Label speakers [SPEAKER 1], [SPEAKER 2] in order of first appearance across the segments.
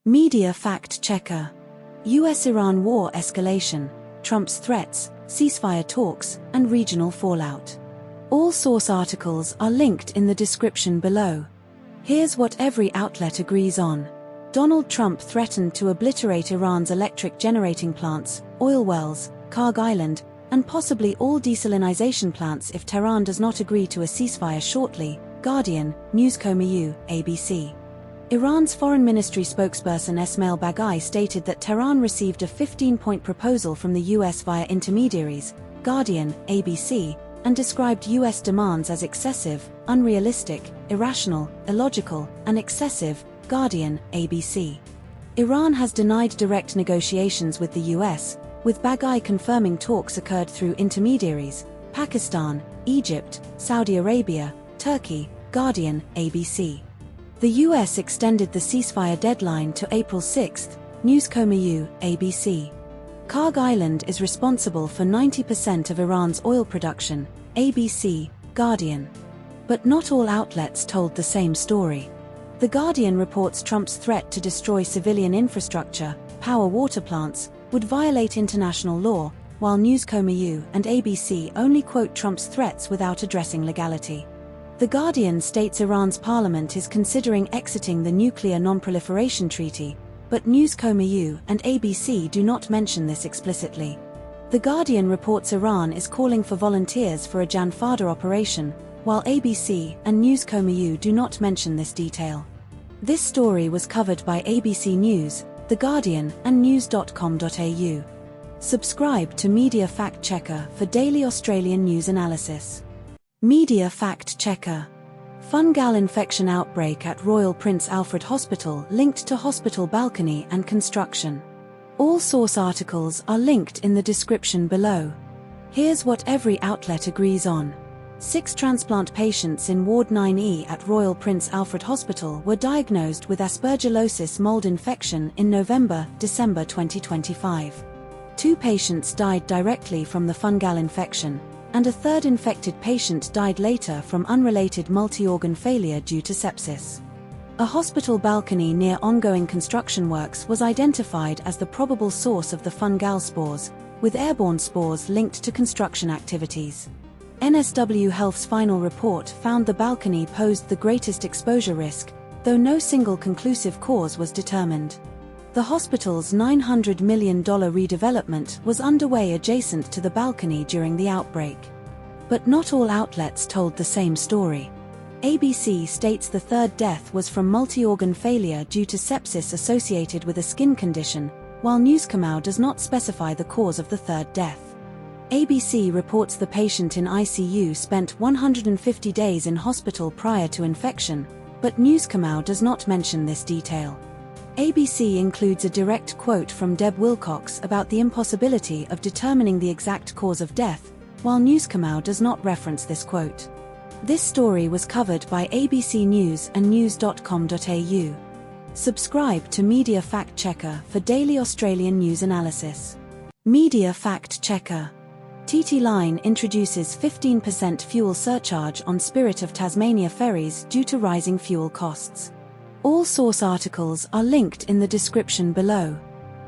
[SPEAKER 1] Media fact-checker. US-Iran war escalation, Trump's threats, ceasefire talks, and regional fallout. All source articles are linked in the description below. Here's what every outlet agrees on. Donald Trump threatened to obliterate Iran's electric generating plants, oil wells, Karg Island, and possibly all desalinization plants if Tehran does not agree to a ceasefire shortly. Guardian, Newsco.mu, ABC. Iran's foreign ministry spokesperson Esmail Baghaei stated that Tehran received a 15-point proposal from the US via intermediaries, Guardian, ABC, and described US demands as excessive, unrealistic, irrational, illogical, and excessive, Guardian, ABC. Iran has denied direct negotiations with the US, with Baghaei confirming talks occurred through intermediaries, Pakistan, Egypt, Saudi Arabia, Turkey, Guardian, ABC. The US extended the ceasefire deadline to April 6, Newsco.mu, ABC. Karg Island is responsible for 90% of Iran's oil production, ABC, Guardian. But not all outlets told the same story. The Guardian reports Trump's threat to destroy civilian infrastructure, power water plants, would violate international law, while Newsco.mu and ABC only quote Trump's threats without addressing legality. The Guardian states Iran's parliament is considering exiting the Nuclear Non-Proliferation Treaty, but Newsco.mu and ABC do not mention this explicitly. The Guardian reports Iran is calling for volunteers for a Jan-Fada operation, while ABC and Newsco.mu do not mention this detail. This story was covered by ABC News, The Guardian, and news.com.au. Subscribe to Media Fact Checker for daily Australian news analysis. Media Fact Checker. Fungal infection outbreak at Royal Prince Alfred Hospital linked to hospital balcony and construction. All source articles are linked in the description below. Here's what every outlet agrees on. 6 transplant patients in Ward 9E at Royal Prince Alfred Hospital were diagnosed with aspergillosis mold infection in November-December 2025. 2 patients died directly from the fungal infection, and a third infected patient died later from unrelated multi-organ failure due to sepsis. A hospital balcony near ongoing construction works was identified as the probable source of the fungal spores, with airborne spores linked to construction activities. NSW Health's final report found the balcony posed the greatest exposure risk, though no single conclusive cause was determined. The hospital's $900 million redevelopment was underway adjacent to the balcony during the outbreak. But not all outlets told the same story. ABC states the third death was from multi-organ failure due to sepsis associated with a skin condition, while Newsco.mu does not specify the cause of the third death. ABC reports the patient in ICU spent 150 days in hospital prior to infection, but Newsco.mu does not mention this detail. ABC includes a direct quote from Deb Wilcox about the impossibility of determining the exact cause of death, while Newsco.mu does not reference this quote. This story was covered by ABC News and news.com.au. Subscribe to Media Fact Checker for daily Australian news analysis. Media Fact Checker. TT Line introduces 15% fuel surcharge on Spirit of Tasmania ferries due to rising fuel costs. All source articles are linked in the description below.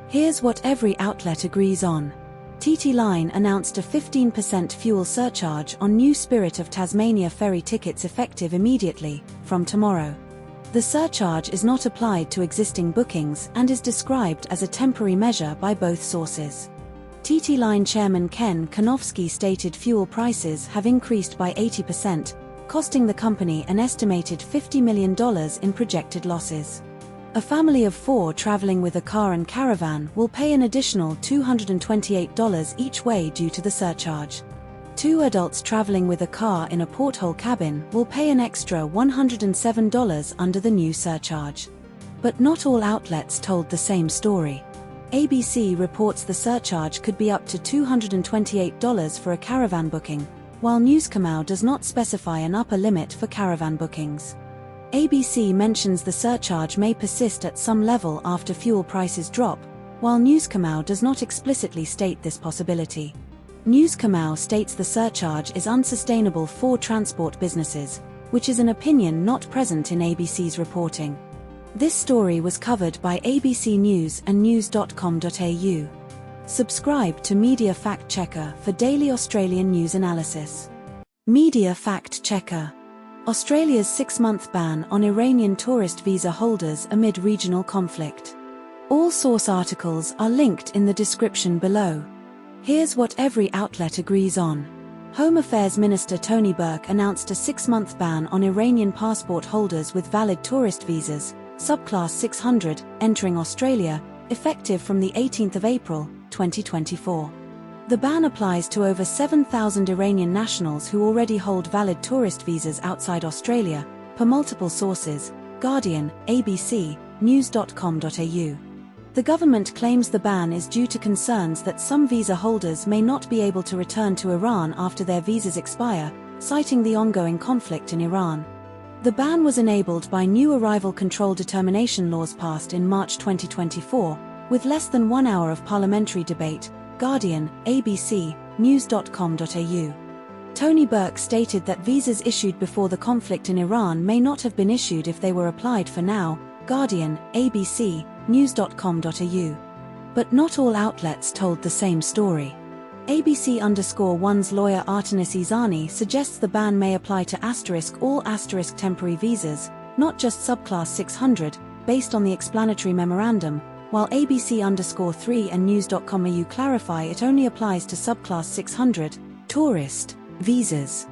[SPEAKER 1] Here's what every outlet agrees on. TT Line announced a 15% fuel surcharge on new Spirit of Tasmania ferry tickets effective immediately, from tomorrow. The surcharge is not applied to existing bookings and is described as a temporary measure by both sources. TT Line chairman Ken Konofsky stated fuel prices have increased by 80%, costing the company an estimated $50 million in projected losses. A family of 4 traveling with a car and caravan will pay an additional $228 each way due to the surcharge. 2 adults traveling with a car in a porthole cabin will pay an extra $107 under the new surcharge. But not all outlets told the same story. ABC reports the surcharge could be up to $228 for a caravan booking, while Newsco.mu does not specify an upper limit for caravan bookings. ABC mentions the surcharge may persist at some level after fuel prices drop, while Newsco.mu does not explicitly state this possibility. Newsco.mu states the surcharge is unsustainable for transport businesses, which is an opinion not present in ABC's reporting. This story was covered by ABC News and news.com.au. Subscribe to Media Fact Checker for daily Australian news analysis. Media Fact Checker. Australia's 6-month ban on Iranian tourist visa holders amid regional conflict. All source articles are linked in the description below. Here's what every outlet agrees on. Home Affairs Minister Tony Burke announced a 6-month ban on Iranian passport holders with valid tourist visas, subclass 600, entering Australia, effective from the 18th of April, 2024. The ban applies to over 7,000 Iranian nationals who already hold valid tourist visas outside Australia, per multiple sources, Guardian, ABC, news.com.au. The government claims the ban is due to concerns that some visa holders may not be able to return to Iran after their visas expire, citing the ongoing conflict in Iran. The ban was enabled by new arrival control determination laws passed in March 2024, with less than 1 hour of parliamentary debate, Guardian, ABC, news.com.au. Tony Burke stated that visas issued before the conflict in Iran may not have been issued if they were applied for now, Guardian, ABC, news.com.au. But not all outlets told the same story. ABC_1's lawyer Artenis Izani suggests the ban may apply to all temporary visas, not just subclass 600, based on the explanatory memorandum, while ABC_3 and news.com.au clarify it only applies to subclass 600, tourist, visas.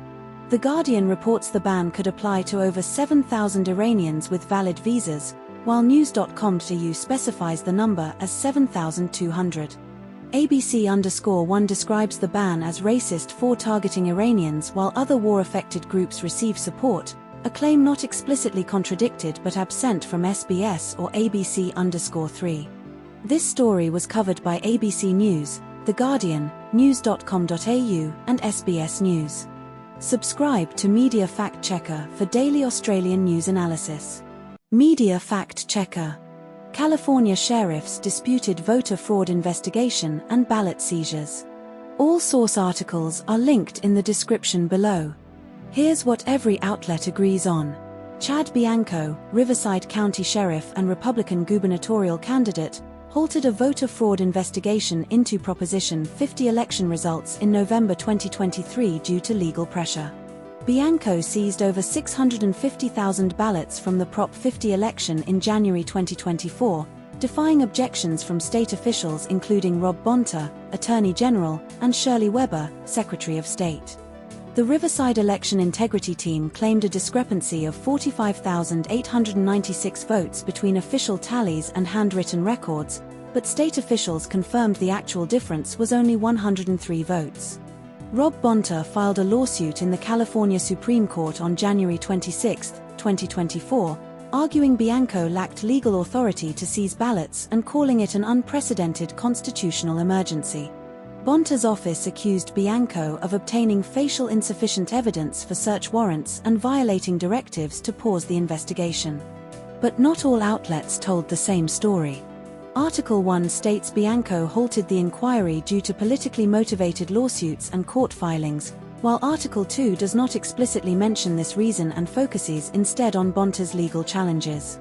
[SPEAKER 1] The Guardian reports the ban could apply to over 7,000 Iranians with valid visas, while news.com.au specifies the number as 7,200. ABC_1 describes the ban as racist for targeting Iranians while other war-affected groups receive support, a claim not explicitly contradicted but absent from SBS or ABC_3. This story was covered by ABC News, The Guardian, news.com.au and SBS News. Subscribe to Media Fact Checker for daily Australian news analysis. Media Fact Checker. California sheriffs disputed voter fraud investigation and ballot seizures. All source articles are linked in the description below. Here's what every outlet agrees on. Chad Bianco, Riverside County Sheriff and Republican gubernatorial candidate, halted a voter fraud investigation into Proposition 50 election results in November 2023 due to legal pressure. Bianco seized over 650,000 ballots from the Prop 50 election in January 2024, defying objections from state officials including Rob Bonta, Attorney General, and Shirley Weber, Secretary of State. The Riverside Election Integrity Team claimed a discrepancy of 45,896 votes between official tallies and handwritten records, but state officials confirmed the actual difference was only 103 votes. Rob Bonta filed a lawsuit in the California Supreme Court on January 26, 2024, arguing Bianco lacked legal authority to seize ballots and calling it an unprecedented constitutional emergency. Bonta's office accused Bianco of obtaining facial insufficient evidence for search warrants and violating directives to pause the investigation. But not all outlets told the same story. Article 1 states Bianco halted the inquiry due to politically motivated lawsuits and court filings, while Article 2 does not explicitly mention this reason and focuses instead on Bonta's legal challenges.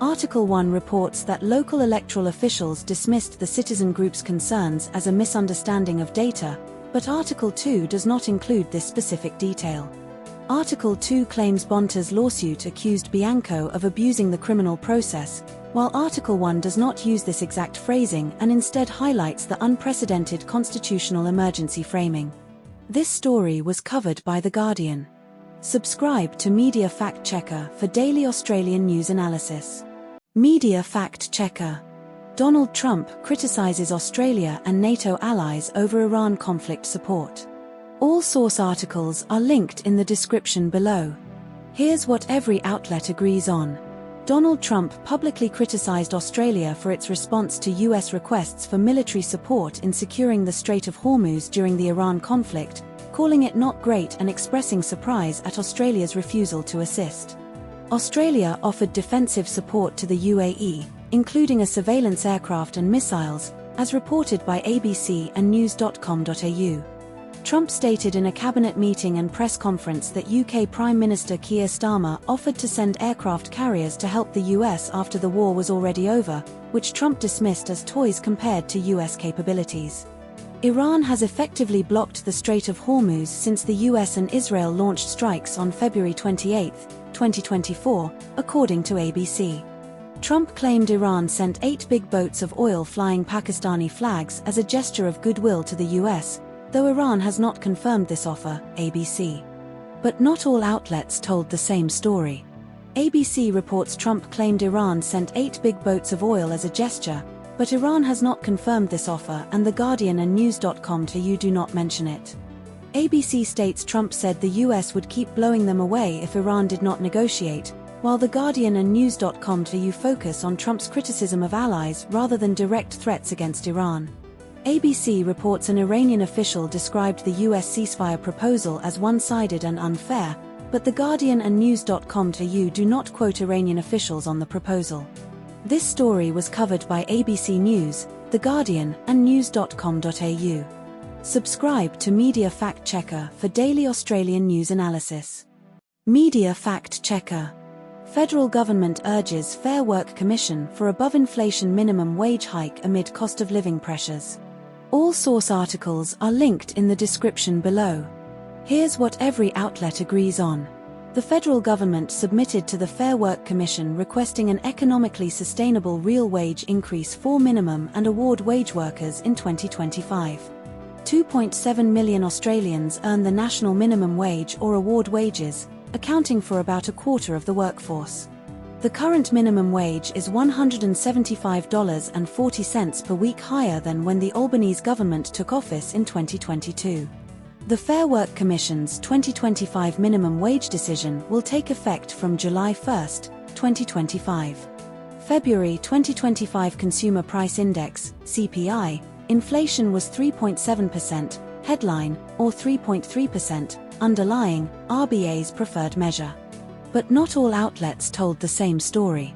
[SPEAKER 1] Article 1 reports that local electoral officials dismissed the citizen group's concerns as a misunderstanding of data, but Article 2 does not include this specific detail. Article 2 claims Bonta's lawsuit accused Bianco of abusing the criminal process, while Article 1 does not use this exact phrasing and instead highlights the unprecedented constitutional emergency framing. This story was covered by The Guardian. Subscribe to Media Fact Checker for daily Australian news analysis. Media Fact Checker. Donald Trump criticizes Australia and NATO allies over Iran conflict support. All source articles are linked in the description below. Here's what every outlet agrees on. Donald Trump publicly criticized Australia for its response to US requests for military support in securing the Strait of Hormuz during the Iran conflict, calling it not great and expressing surprise at Australia's refusal to assist. Australia offered defensive support to the UAE, including a surveillance aircraft and missiles, as reported by ABC and news.com.au. Trump stated in a cabinet meeting and press conference that UK Prime Minister Keir Starmer offered to send aircraft carriers to help the US after the war was already over, which Trump dismissed as toys compared to US capabilities. Iran has effectively blocked the Strait of Hormuz since the US and Israel launched strikes on February 28, 2024, according to ABC. Trump claimed Iran sent 8 big boats of oil flying Pakistani flags as a gesture of goodwill to the US, though Iran has not confirmed this offer, ABC. But not all outlets told the same story. ABC reports Trump claimed Iran sent 8 big boats of oil as a gesture, but Iran has not confirmed this offer, and The Guardian and News.com do not mention it. ABC states Trump said the US would keep blowing them away if Iran did not negotiate, while The Guardian and News.com focus on Trump's criticism of allies rather than direct threats against Iran. ABC reports an Iranian official described the US ceasefire proposal as one-sided and unfair, but The Guardian and News.com do not quote Iranian officials on the proposal. This story was covered by ABC News, The Guardian, and News.com.au. Subscribe to Media Fact Checker for daily Australian news analysis. Media Fact Checker. Federal government urges Fair Work Commission for above-inflation minimum wage hike amid cost of living pressures. All source articles are linked in the description below. Here's what every outlet agrees on. The federal government submitted to the Fair Work Commission requesting an economically sustainable real wage increase for minimum and award wage workers in 2025. 2.7 million Australians earn the national minimum wage or award wages, accounting for about a quarter of the workforce. The current minimum wage is $175.40 per week, higher than when the Albanese government took office in 2022. The Fair Work Commission's 2025 minimum wage decision will take effect from July 1, 2025. February 2025 Consumer Price Index, CPI, inflation was 3.7%, headline, or 3.3%, underlying, RBA's preferred measure. But not all outlets told the same story.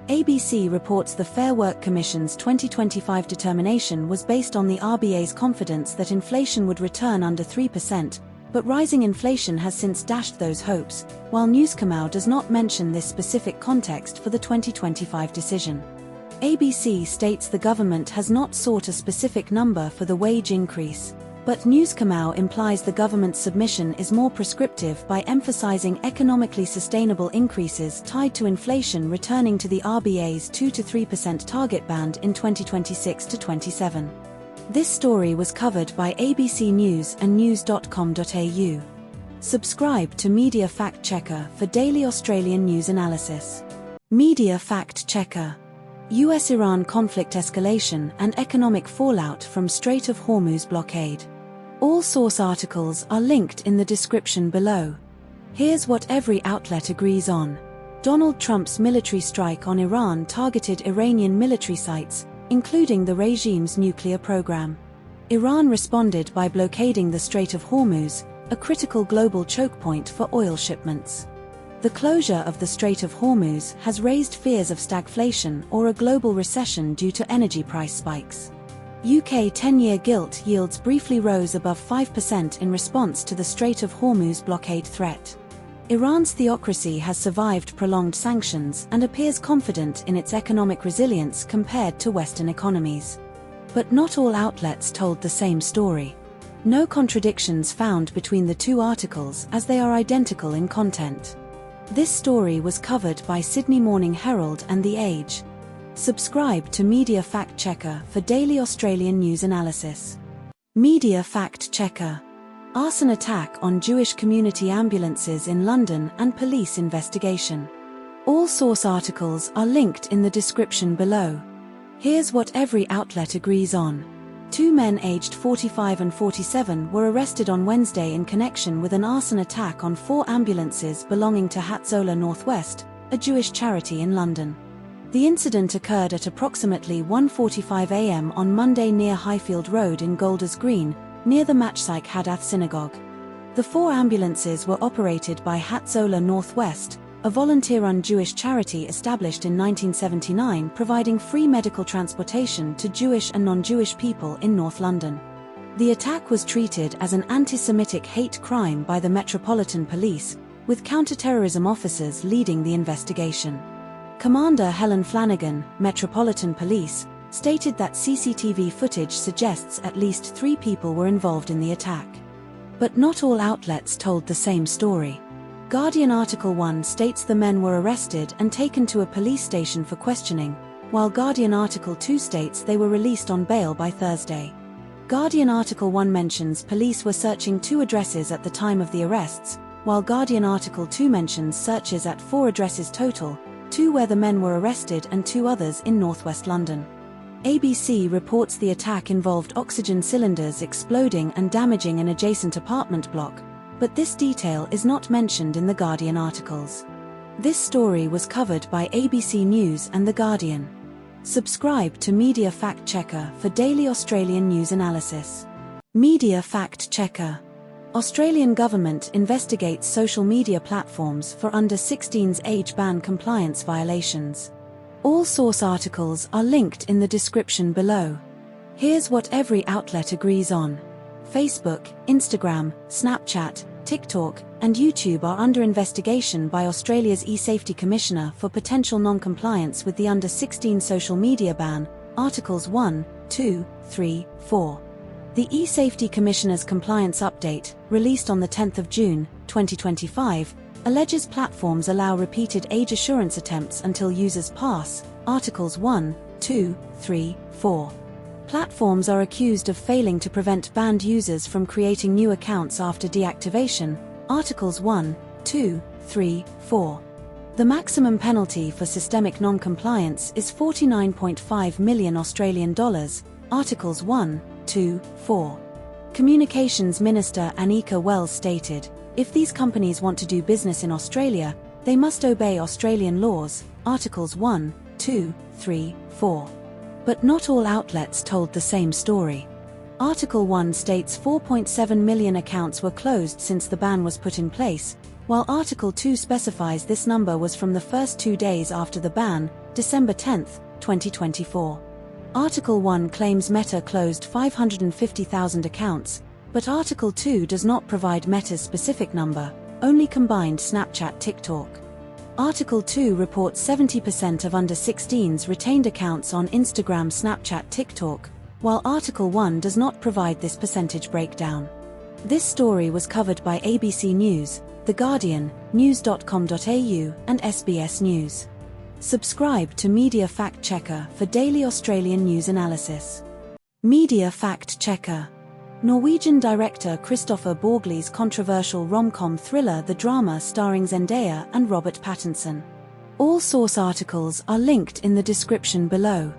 [SPEAKER 1] ABC reports the Fair Work Commission's 2025 determination was based on the RBA's confidence that inflation would return under 3%, but rising inflation has since dashed those hopes, while Newscomau does not mention this specific context for the 2025 decision. ABC states the government has not sought a specific number for the wage increase, but Newscomau implies the government's submission is more prescriptive by emphasizing economically sustainable increases tied to inflation returning to the RBA's 2 to 3% target band in 2026 to 27. This story was covered by ABC News and News.com.au. Subscribe to Media Fact Checker for daily Australian news analysis. Media Fact Checker. US-Iran conflict escalation and economic fallout from Strait of Hormuz blockade. All source articles are linked in the description below. Here's what every outlet agrees on. Donald Trump's military strike on Iran targeted Iranian military sites, including the regime's nuclear program. Iran responded by blockading the Strait of Hormuz, a critical global choke point for oil shipments. The closure of the Strait of Hormuz has raised fears of stagflation or a global recession due to energy price spikes. UK 10-year gilt yields briefly rose above 5% in response to the Strait of Hormuz blockade threat. Iran's theocracy has survived prolonged sanctions and appears confident in its economic resilience compared to Western economies. But not all outlets told the same story. No contradictions found between the two articles as they are identical in content. This story was covered by Sydney Morning Herald and The Age. Subscribe to Media Fact Checker for daily Australian news analysis. Media Fact Checker. Arson attack on Jewish community ambulances in London and police investigation. All source articles are linked in the description below. Here's what every outlet agrees on. 2 men aged 45 and 47 were arrested on Wednesday in connection with an arson attack on 4 ambulances belonging to Hatzolah Northwest, a Jewish charity in London. The incident occurred at approximately 1:45 a.m. on Monday near Highfield Road in Golders Green, near the Matchsike Hadath Synagogue. The 4 ambulances were operated by Hatzolah Northwest, a volunteer-run Jewish charity established in 1979 providing free medical transportation to Jewish and non-Jewish people in North London. The attack was treated as an anti-Semitic hate crime by the Metropolitan Police, with counter-terrorism officers leading the investigation. Commander Helen Flanagan, Metropolitan Police, stated that CCTV footage suggests at least 3 people were involved in the attack. But not all outlets told the same story. Guardian Article 1 states the men were arrested and taken to a police station for questioning, while Guardian Article 2 states they were released on bail by Thursday. Guardian Article 1 mentions police were searching 2 addresses at the time of the arrests, while Guardian Article 2 mentions searches at 4 addresses total, 2 where the men were arrested and 2 others in northwest London. ABC reports the attack involved oxygen cylinders exploding and damaging an adjacent apartment block, but this detail is not mentioned in the Guardian articles. This story was covered by ABC News and The Guardian. Subscribe to Media Fact Checker for daily Australian news analysis. Media Fact Checker. Australian government investigates social media platforms for under-16s age ban compliance violations. All source articles are linked in the description below. Here's what every outlet agrees on. Facebook, Instagram, Snapchat, TikTok, and YouTube are under investigation by Australia's e-Safety Commissioner for potential non-compliance with the under-16 social media ban, Articles 1, 2, 3, 4. The e-Safety Commissioner's compliance update, released on the 10th of June, 2025, alleges platforms allow repeated age assurance attempts until users pass, Articles 1, 2, 3, 4. Platforms are accused of failing to prevent banned users from creating new accounts after deactivation, Articles 1, 2, 3, 4. The maximum penalty for systemic non-compliance is $49.5 million Australian dollars, Articles 1, 2, 4. Communications Minister Anika Wells stated, if these companies want to do business in Australia, they must obey Australian laws, Articles 1, 2, 3, 4. But not all outlets told the same story. Article 1 states 4.7 million accounts were closed since the ban was put in place, while Article 2 specifies this number was from the first 2 days after the ban, December 10, 2024. Article 1 claims Meta closed 550,000 accounts, but Article 2 does not provide Meta's specific number, only combined Snapchat TikTok. Article 2 reports 70% of under-16s retained accounts on Instagram, Snapchat, TikTok, while Article 1 does not provide this percentage breakdown. This story was covered by ABC News, The Guardian, news.com.au, and SBS News. Subscribe to Media Fact Checker for daily Australian news analysis. Media Fact Checker. Norwegian director Kristoffer Borgli's controversial rom-com thriller The Drama starring Zendaya and Robert Pattinson. All source articles are linked in the description below.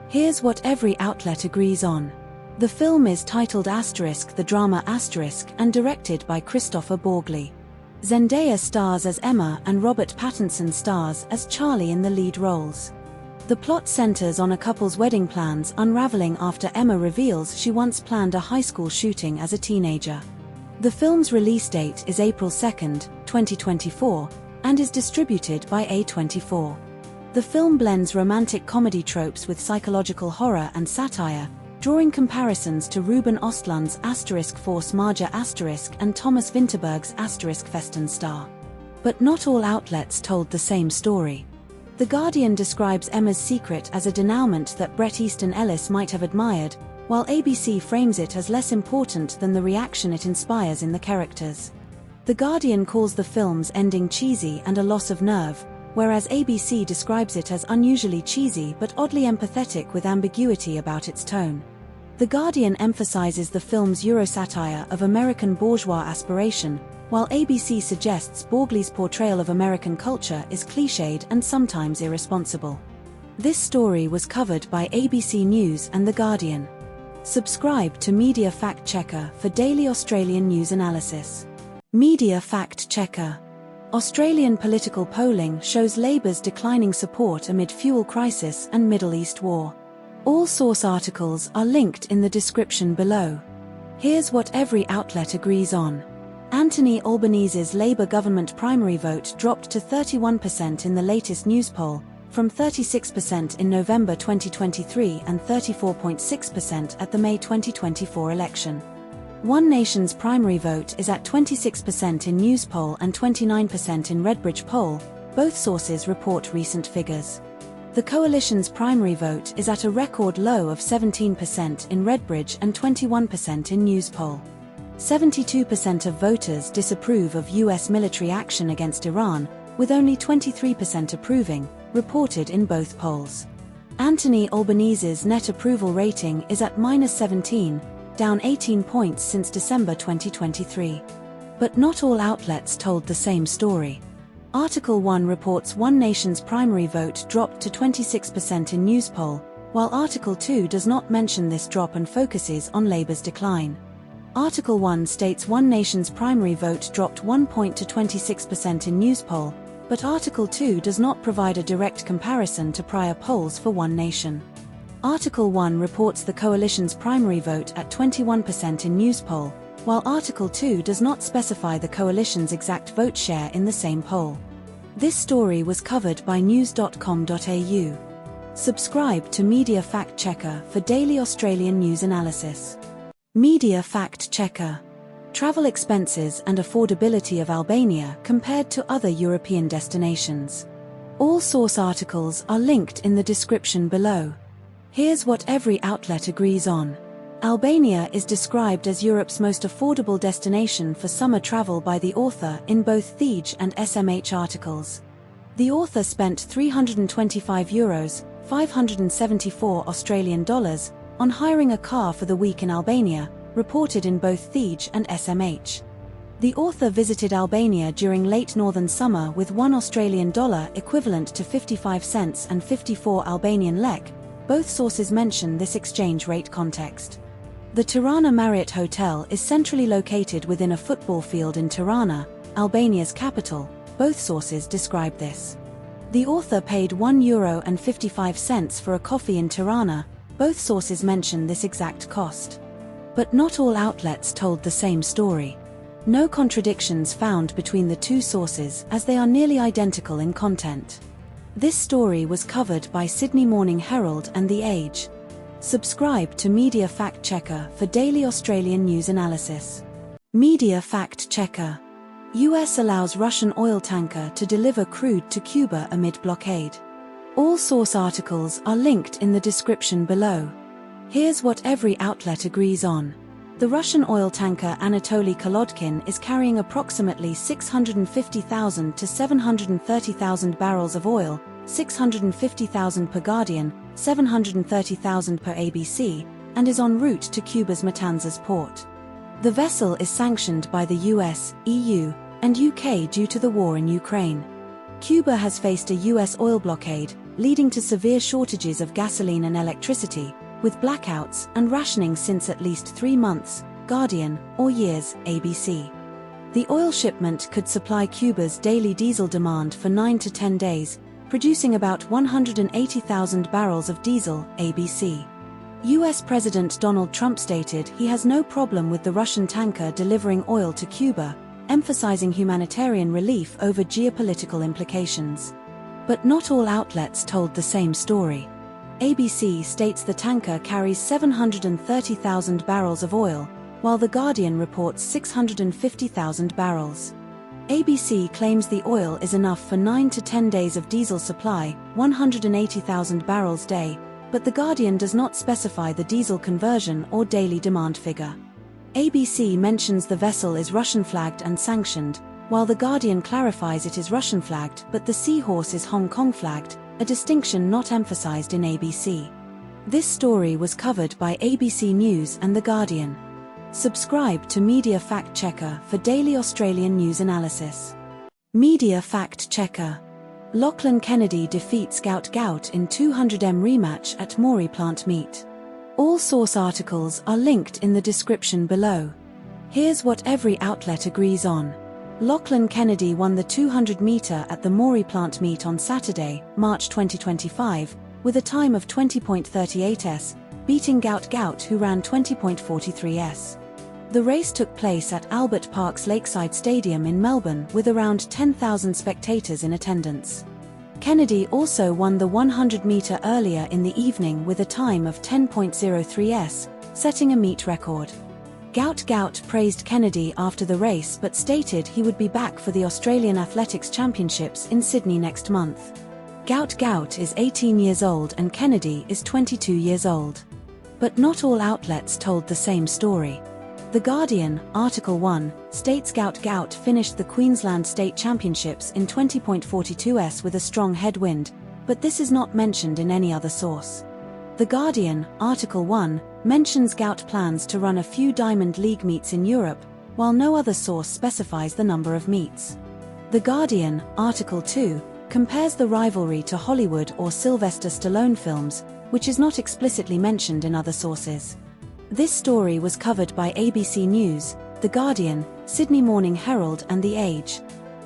[SPEAKER 1] Here's what every outlet agrees on. The film is titled The Drama and directed by Kristoffer Borgli. Zendaya stars as Emma and Robert Pattinson stars as Charlie in the lead roles. The plot centers on a couple's wedding plans unraveling after Emma reveals she once planned a high school shooting as a teenager. The film's release date is April 2, 2024, and is distributed by A24. The film blends romantic comedy tropes with psychological horror and satire, drawing comparisons to Ruben Östlund's *Force Majeure* and Thomas Vinterberg's *Festen Star. But not all outlets told the same story. The Guardian describes Emma's secret as a denouement that Bret Easton Ellis might have admired, while ABC frames it as less important than the reaction it inspires in the characters. The Guardian calls the film's ending cheesy and a loss of nerve, whereas ABC describes it as unusually cheesy but oddly empathetic with ambiguity about its tone. The Guardian emphasizes the film's Euro-satire of American bourgeois aspiration, while ABC suggests Borgli's portrayal of American culture is cliched and sometimes irresponsible. This story was covered by ABC News and The Guardian. Subscribe to Media Fact Checker for daily Australian news analysis. Media Fact Checker. Australian political polling shows Labor's declining support amid fuel crisis and Middle East war. All source articles are linked in the description below. Here's what every outlet agrees on. Anthony Albanese's Labour government primary vote dropped to 31% in the latest news poll, from 36% in November 2023 and 34.6% at the May 2024 election. One Nation's primary vote is at 26% in Newspoll and 29% in Redbridge poll. Both sources report recent figures. The coalition's primary vote is at a record low of 17% in Redbridge and 21% in Newspoll. 72% of voters disapprove of US military action against Iran, with only 23% approving, reported in both polls. Anthony Albanese's net approval rating is at -17, down 18 points since December 2023. But not all outlets told the same story. Article 1 reports One Nation's primary vote dropped to 26% in Newspoll, while Article 2 does not mention this drop and focuses on Labour's decline. Article 1 states One Nation's primary vote dropped 1 point to 26% in Newspoll, but Article 2 does not provide a direct comparison to prior polls for One Nation. Article 1 reports the coalition's primary vote at 21% in Newspoll, while Article 2 does not specify the coalition's exact vote share in the same poll. This story was covered by news.com.au. Subscribe to Media Fact Checker for daily Australian news analysis. Media Fact Checker. Travel expenses and affordability of Albania compared to other European destinations. All source articles are linked in the description below. Here's what every outlet agrees on. Albania is described as Europe's most affordable destination for summer travel by the author in both Thege and SMH articles. The author spent €325, 574 Australian dollars, on hiring a car for the week in Albania, reported in both Thege and SMH. The author visited Albania during late northern summer with $1 Australian equivalent to 55 cents and 54 Albanian lek. Both sources mention this exchange rate context. The Tirana Marriott Hotel is centrally located within a football field in Tirana, Albania's capital. Both sources describe this. The author paid €1.55 for a coffee in Tirana. Both sources mention this exact cost. But not all outlets told the same story. No contradictions found between the two sources as they are nearly identical in content. This story was covered by Sydney Morning Herald and The Age. Subscribe to Media Fact Checker for daily Australian news analysis. Media Fact Checker. US allows Russian oil tanker to deliver crude to Cuba amid blockade. All source articles are linked in the description below. Here's what every outlet agrees on. The Russian oil tanker Anatoly Kolodkin is carrying approximately 650,000 to 730,000 barrels of oil, 650,000 per Guardian, 730,000 per ABC, and is en route to Cuba's Matanzas port. The vessel is sanctioned by the US, EU, and UK due to the war in Ukraine. Cuba has faced a US oil blockade, leading to severe shortages of gasoline and electricity, with blackouts and rationing since at least 3 months, Guardian, or years, ABC. The oil shipment could supply Cuba's daily diesel demand for 9 to 10 days, producing about 180,000 barrels of diesel, ABC. US President Donald Trump stated he has no problem with the Russian tanker delivering oil to Cuba, emphasizing humanitarian relief over geopolitical implications. But not all outlets told the same story. ABC states the tanker carries 730,000 barrels of oil, while The Guardian reports 650,000 barrels. ABC claims the oil is enough for 9 to 10 days of diesel supply, 180,000 barrels a day, but The Guardian does not specify the diesel conversion or daily demand figure. ABC mentions the vessel is Russian-flagged and sanctioned, while The Guardian clarifies it is Russian-flagged but the Seahorse is Hong Kong-flagged, a distinction not emphasized in ABC. This story was covered by ABC News and The Guardian. Subscribe to Media Fact Checker for daily Australian news analysis. Media Fact Checker. Lachlan Kennedy defeats Gout Gout in 200m rematch at Maurie Plant Meet. All source articles are linked in the description below. Here's what every outlet agrees on. Lachlan Kennedy won the 200-meter at the Maurie Plant Meet on Saturday, March 2025, with a time of 20.38s, beating Gout Gout who ran 20.43s. The race took place at Albert Park's Lakeside Stadium in Melbourne with around 10,000 spectators in attendance. Kennedy also won the 100-meter earlier in the evening with a time of 10.03s, setting a meet record. Gout Gout praised Kennedy after the race but stated he would be back for the Australian Athletics Championships in Sydney next month. Gout Gout is 18 years old and Kennedy is 22 years old. But not all outlets told the same story. The Guardian, Article 1, states Gout Gout finished the Queensland State Championships in 20.42s with a strong headwind, but this is not mentioned in any other source. The Guardian, Article 1, mentions Gout plans to run a few Diamond League meets in Europe, while no other source specifies the number of meets. The Guardian, Article 2, compares the rivalry to Hollywood or Sylvester Stallone films, which is not explicitly mentioned in other sources. This story was covered by ABC News, The Guardian, Sydney Morning Herald and The Age.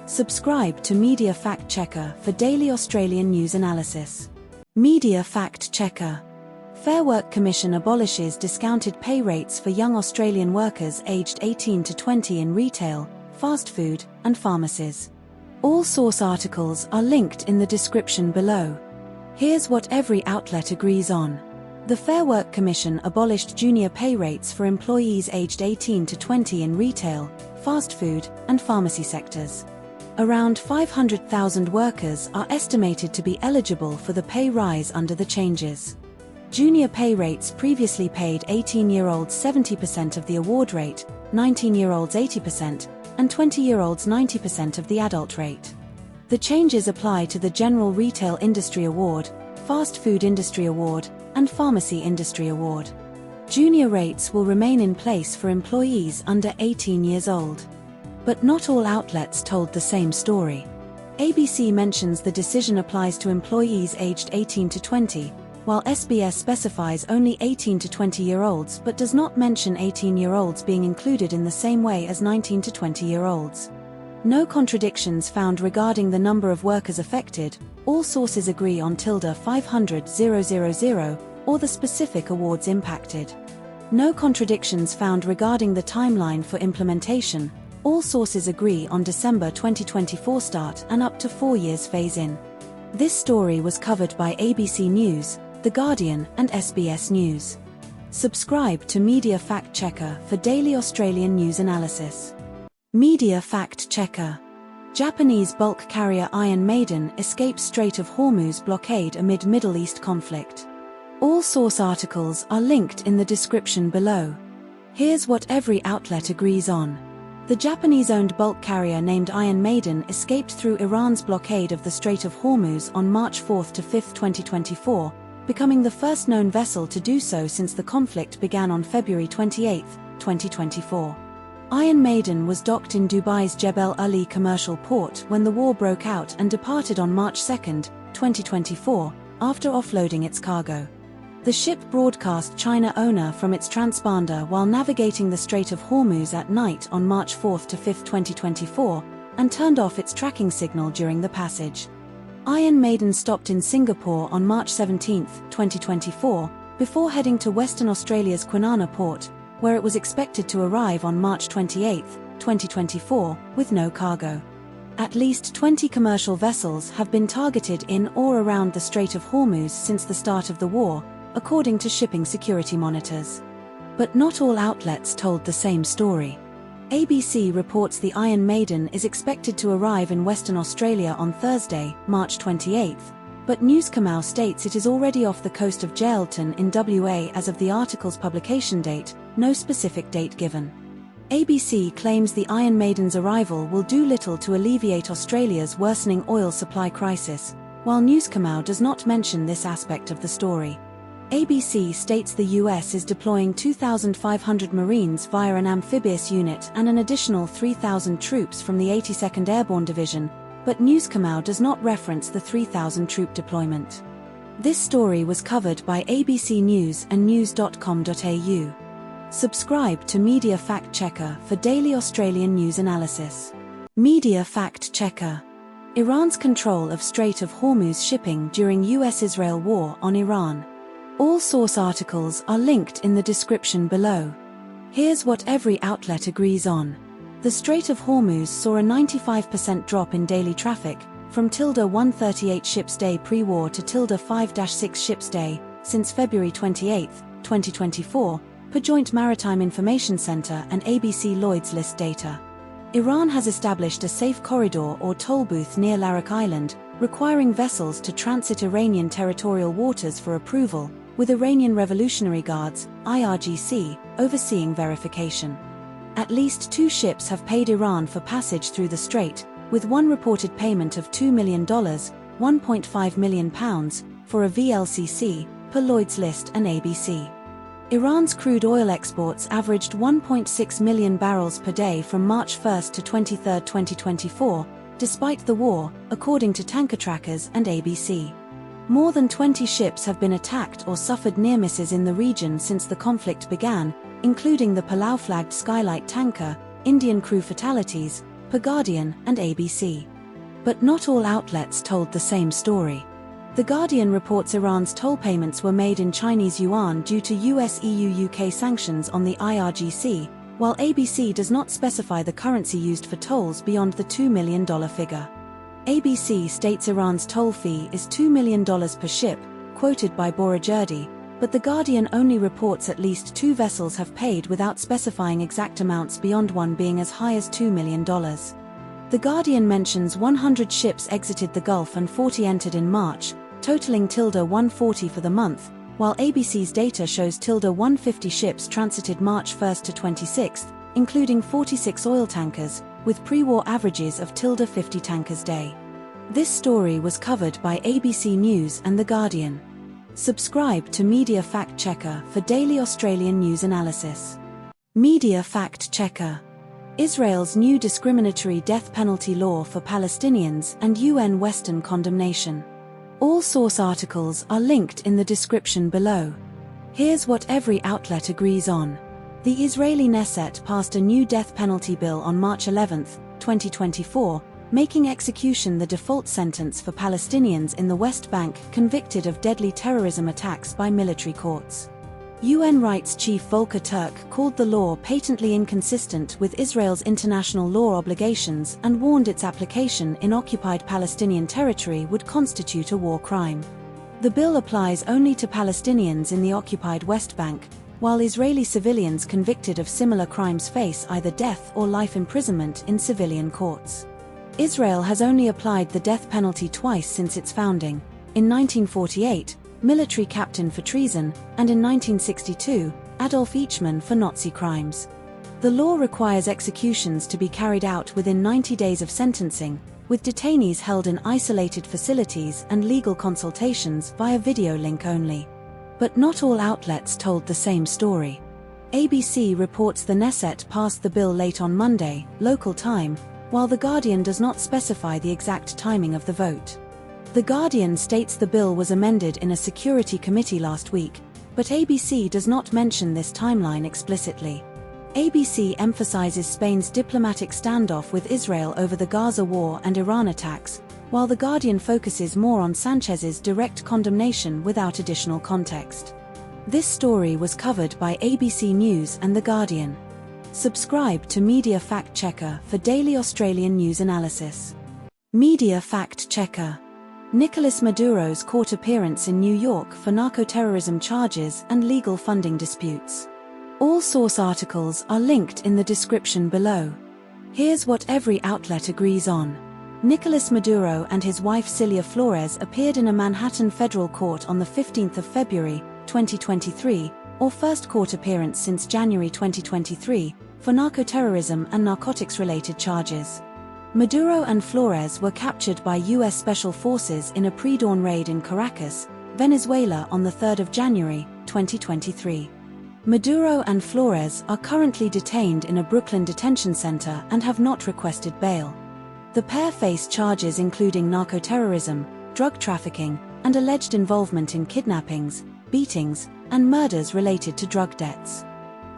[SPEAKER 1] Subscribe to Media Fact Checker for daily Australian news analysis. Media Fact Checker. Fair Work Commission abolishes discounted pay rates for young Australian workers aged 18 to 20 in retail, fast food, and pharmacies. All source articles are linked in the description below. Here's what every outlet agrees on. The Fair Work Commission abolished junior pay rates for employees aged 18 to 20 in retail, fast food, and pharmacy sectors. Around 500,000 workers are estimated to be eligible for the pay rise under the changes. Junior pay rates previously paid 18-year-olds 70% of the award rate, 19-year-olds 80%, and 20-year-olds 90% of the adult rate. The changes apply to the General Retail Industry Award, Fast Food Industry Award, and Pharmacy Industry Award. Junior rates will remain in place for employees under 18 years old. But not all outlets told the same story. ABC mentions the decision applies to employees aged 18 to 20, while SBS specifies only 18 to 20-year-olds but does not mention 18-year-olds being included in the same way as 19 to 20-year-olds. No contradictions found regarding the number of workers affected. All sources agree on ~500,000 or the specific awards impacted. No contradictions found regarding the timeline for implementation. All sources agree on December 2024 start and up to 4 years phase-in. This story was covered by ABC News, The Guardian and SBS News. Subscribe to Media Fact Checker for daily Australian news analysis. Media Fact Checker. Japanese bulk carrier Iron Maiden escapes Strait of Hormuz blockade amid Middle East conflict. All source articles are linked in the description below. Here's what every outlet agrees on. The Japanese-owned bulk carrier named Iron Maiden escaped through Iran's blockade of the Strait of Hormuz on March 4 to 5, 2024, becoming the first known vessel to do so since the conflict began on February 28, 2024. Iron Maiden was docked in Dubai's Jebel Ali commercial port when the war broke out and departed on March 2, 2024, after offloading its cargo. The ship broadcast China owner from its transponder while navigating the Strait of Hormuz at night on March 4 to 5, 2024, and turned off its tracking signal during the passage. Iron Maiden stopped in Singapore on March 17, 2024, before heading to Western Australia's Kwinana port, where it was expected to arrive on March 28, 2024, with no cargo. At least 20 commercial vessels have been targeted in or around the Strait of Hormuz since the start of the war, according to shipping security monitors. But not all outlets told the same story. ABC reports the Iron Maiden is expected to arrive in Western Australia on Thursday, March 28, but Newscomau states it is already off the coast of Geraldton in WA as of the article's publication date, no specific date given. ABC claims the Iron Maiden's arrival will do little to alleviate Australia's worsening oil supply crisis, while Newscomau does not mention this aspect of the story. ABC states the US is deploying 2,500 Marines via an amphibious unit and an additional 3,000 troops from the 82nd Airborne Division, but Newscomau does not reference the 3,000 troop deployment. This story was covered by ABC News and news.com.au. Subscribe to Media Fact Checker for daily Australian news analysis. Media Fact Checker. Iran's control of Strait of Hormuz shipping during US-Israel war on Iran. All source articles are linked in the description below. Here's what every outlet agrees on. The Strait of Hormuz saw a 95% drop in daily traffic, from ~138 ships day pre-war to ~5-6 ships day, since February 28, 2024, per Joint Maritime Information Center and ABC Lloyd's List data. Iran has established a safe corridor or toll booth near Larak Island, requiring vessels to transit Iranian territorial waters for approval, with Iranian Revolutionary Guards, IRGC, overseeing verification. At least 2 ships have paid Iran for passage through the strait, with one reported payment of $2 million, £1.5 million, for a VLCC, per Lloyd's List and ABC. Iran's crude oil exports averaged 1.6 million barrels per day from March 1 to 23, 2024, despite the war, according to tanker trackers and ABC. More than 20 ships have been attacked or suffered near misses in the region since the conflict began, including the Palau-flagged Skylight tanker, Indian crew fatalities, per Guardian and ABC. But not all outlets told the same story. The Guardian reports Iran's toll payments were made in Chinese yuan due to US EU-UK sanctions on the IRGC, while ABC does not specify the currency used for tolls beyond the $2 million figure. ABC states Iran's toll fee is $2 million per ship, quoted by Borgli, but The Guardian only reports at least 2 vessels have paid without specifying exact amounts beyond one being as high as $2 million. The Guardian mentions 100 ships exited the Gulf and 40 entered in March, totaling ~140 for the month, while ABC's data shows ~150 ships transited March 1 to 26, including 46 oil tankers, with pre-war averages of ~50 tankers day. This story was covered by ABC News and The Guardian. Subscribe to Media Fact Checker for daily Australian news analysis. Media Fact Checker. Israel's new discriminatory death penalty law for Palestinians and UN Western condemnation. All source articles are linked in the description below. Here's what every outlet agrees on. The Israeli Knesset passed a new death penalty bill on March 11, 2024, making execution the default sentence for Palestinians in the West Bank convicted of deadly terrorism attacks by military courts. UN Rights Chief Volker Turk called the law patently inconsistent with Israel's international law obligations and warned its application in occupied Palestinian territory would constitute a war crime. The bill applies only to Palestinians in the occupied West Bank, while Israeli civilians convicted of similar crimes face either death or life imprisonment in civilian courts. Israel has only applied the death penalty twice since its founding, in 1948, military captain for treason, and in 1962, Adolf Eichmann for Nazi crimes. The law requires executions to be carried out within 90 days of sentencing, with detainees held in isolated facilities and legal consultations via video link only. But not all outlets told the same story. ABC reports the Knesset passed the bill late on Monday, local time, while The Guardian does not specify the exact timing of the vote. The Guardian states the bill was amended in a Security Committee last week, but ABC does not mention this timeline explicitly. ABC emphasizes Spain's diplomatic standoff with Israel over the Gaza war and Iran attacks, while The Guardian focuses more on Sanchez's direct condemnation without additional context. This story was covered by ABC News and The Guardian. Subscribe to Media Fact Checker for daily Australian news analysis. Media Fact Checker. Nicolás Maduro's court appearance in New York for narco-terrorism charges and legal funding disputes. All source articles are linked in the description below. Here's what every outlet agrees on. Nicolás Maduro and his wife Cilia Flores appeared in a Manhattan federal court on the 15th of February, 2023, or first court appearance since January 2023, for narco-terrorism and narcotics-related charges. Maduro and Flores were captured by U.S. Special Forces in a pre-dawn raid in Caracas, Venezuela on the 3rd of January, 2023. Maduro and Flores are currently detained in a Brooklyn detention center and have not requested bail. The pair face charges including narco-terrorism, drug trafficking, and alleged involvement in kidnappings, beatings, and murders related to drug debts.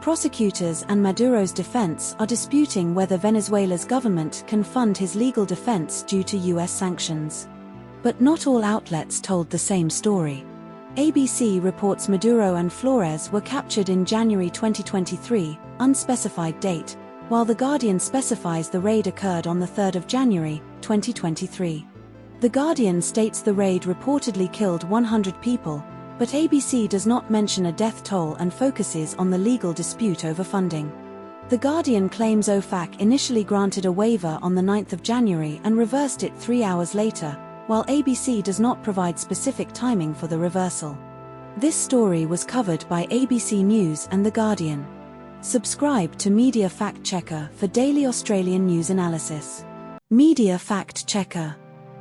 [SPEAKER 1] Prosecutors and Maduro's defense are disputing whether Venezuela's government can fund his legal defense due to U.S. sanctions. But not all outlets told the same story. ABC reports Maduro and Flores were captured in January 2023, unspecified date, while The Guardian specifies the raid occurred on the 3rd of January, 2023. The Guardian states the raid reportedly killed 100 people, but ABC does not mention a death toll and focuses on the legal dispute over funding. The Guardian claims OFAC initially granted a waiver on the 9th of January and reversed it 3 hours later, while ABC does not provide specific timing for the reversal. This story was covered by ABC News and The Guardian. Subscribe to Media Fact Checker for daily Australian news analysis. Media Fact Checker.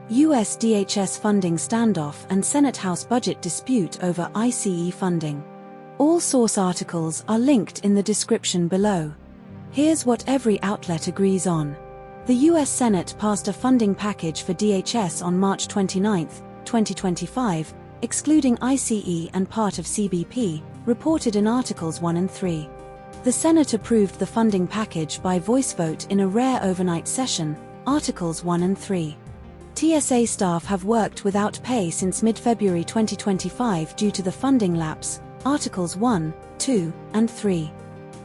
[SPEAKER 1] US DHS funding standoff and Senate House budget dispute over ICE funding. All source articles are linked in the description below. Here's what every outlet agrees on. The US Senate passed a funding package for DHS on March 29, 2025, excluding ICE and part of CBP, reported in Articles 1 and 3. The Senate approved the funding package by voice vote in a rare overnight session, Articles 1 and 3. TSA staff have worked without pay since mid-February 2025 due to the funding lapse, Articles 1, 2, and 3.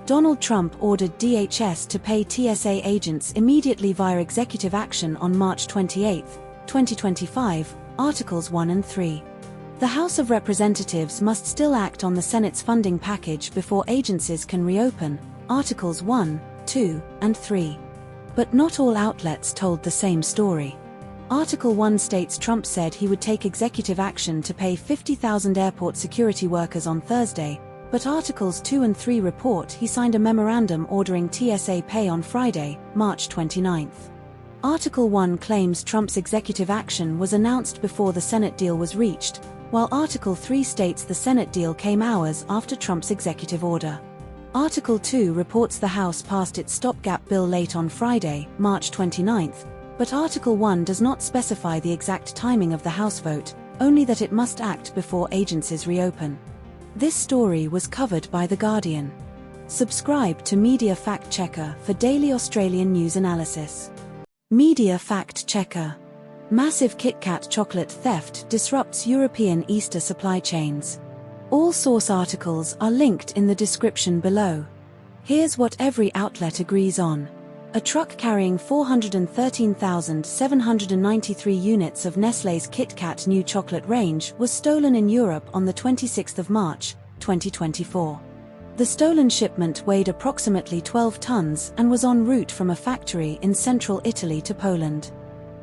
[SPEAKER 1] Donald Trump ordered DHS to pay TSA agents immediately via executive action on March 28, 2025, Articles 1 and 3. The House of Representatives must still act on the Senate's funding package before agencies can reopen, Articles 1, 2, and 3. But not all outlets told the same story. Article 1 states Trump said he would take executive action to pay 50,000 airport security workers on Thursday, but Articles 2 and 3 report he signed a memorandum ordering TSA pay on Friday, March 29. Article 1 claims Trump's executive action was announced before the Senate deal was reached, while Article 3 states the Senate deal came hours after Trump's executive order. Article 2 reports the House passed its stopgap bill late on Friday, March 29, but Article 1 does not specify the exact timing of the House vote, only that it must act before agencies reopen. This story was covered by The Guardian. Subscribe to Media Fact Checker for daily Australian news analysis. Media Fact Checker. Massive Kit Kat chocolate theft disrupts European Easter supply chains. All source articles are linked in the description below. Here's what every outlet agrees on. A truck carrying 413,793 units of Nestlé's Kit Kat new chocolate range was stolen in Europe on the 26th of March, 2024. The stolen shipment weighed approximately 12 tons and was en route from a factory in central Italy to Poland.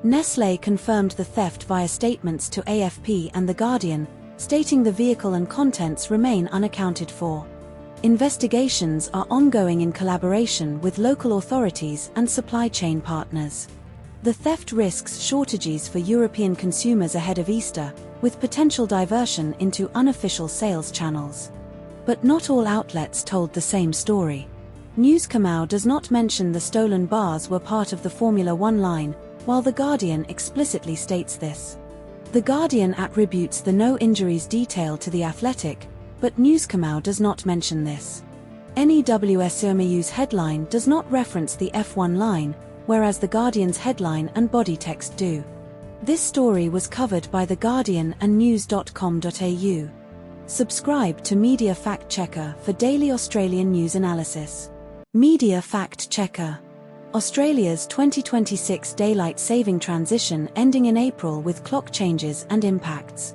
[SPEAKER 1] Nestlé confirmed the theft via statements to AFP and The Guardian, stating the vehicle and contents remain unaccounted for. Investigations are ongoing in collaboration with local authorities and supply chain partners. The theft risks shortages for European consumers ahead of Easter, with potential diversion into unofficial sales channels. But not all outlets told the same story. Newscomau does not mention the stolen bars were part of the Formula One line, while The Guardian explicitly states this. The Guardian attributes the no injuries detail to The Athletic, but Newscomau does not mention this. NEWSOMAU's headline does not reference the F1 line, whereas The Guardian's headline and body text do. This story was covered by The Guardian and news.com.au. Subscribe to Media Fact Checker for daily Australian news analysis. Media Fact Checker. Australia's 2026 daylight saving transition ending in April with clock changes and impacts.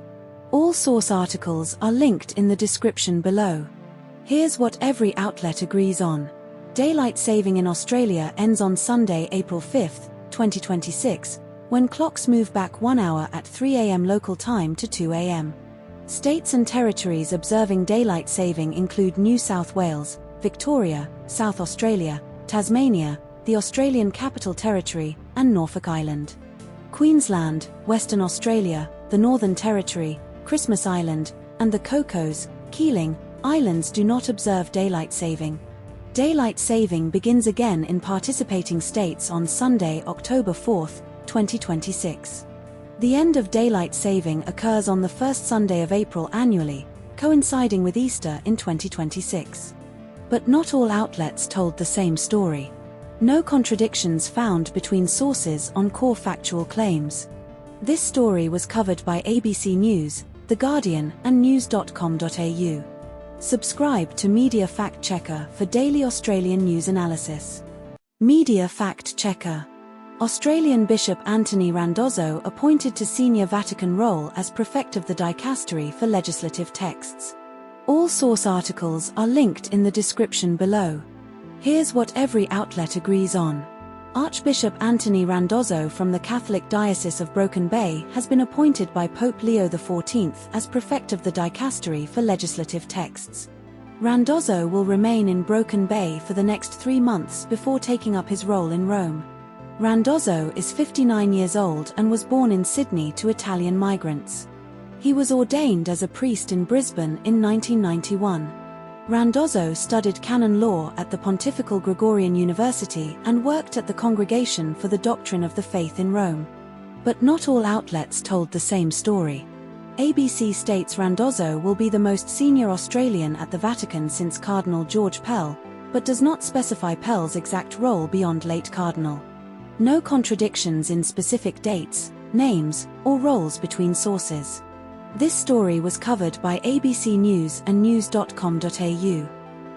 [SPEAKER 1] All source articles are linked in the description below. Here's what every outlet agrees on. Daylight saving in Australia ends on Sunday, April 5, 2026, when clocks move back 1 hour at 3 a.m. local time to 2 a.m. States and territories observing daylight saving include New South Wales, Victoria, South Australia, Tasmania, the Australian Capital Territory, and Norfolk Island. Queensland, Western Australia, the Northern Territory, Christmas Island, and the Cocos, Keeling, Islands do not observe daylight saving. Daylight saving begins again in participating states on Sunday, October 4, 2026. The end of daylight saving occurs on the first Sunday of April annually, coinciding with Easter in 2026. But not all outlets told the same story. No contradictions found between sources on core factual claims. This story was covered by ABC News, The Guardian, and news.com.au. Subscribe to Media Fact Checker for daily Australian news analysis. Media Fact Checker. Australian Bishop Anthony Randazzo appointed to senior Vatican role as Prefect of the Dicastery for Legislative Texts. All source articles are linked in the description below. Here's what every outlet agrees on. Archbishop Anthony Randazzo from the Catholic Diocese of Broken Bay has been appointed by Pope Leo XIV as Prefect of the Dicastery for Legislative Texts. Randazzo will remain in Broken Bay for the next 3 months before taking up his role in Rome. Randazzo is 59 years old and was born in Sydney to Italian migrants. He was ordained as a priest in Brisbane in 1991. Randazzo studied canon law at the Pontifical Gregorian University and worked at the Congregation for the Doctrine of the Faith in Rome. But not all outlets told the same story. ABC states Randazzo will be the most senior Australian at the Vatican since Cardinal George Pell, but does not specify Pell's exact role beyond late Cardinal. No contradictions in specific dates, names, or roles between sources. This story was covered by ABC News and news.com.au.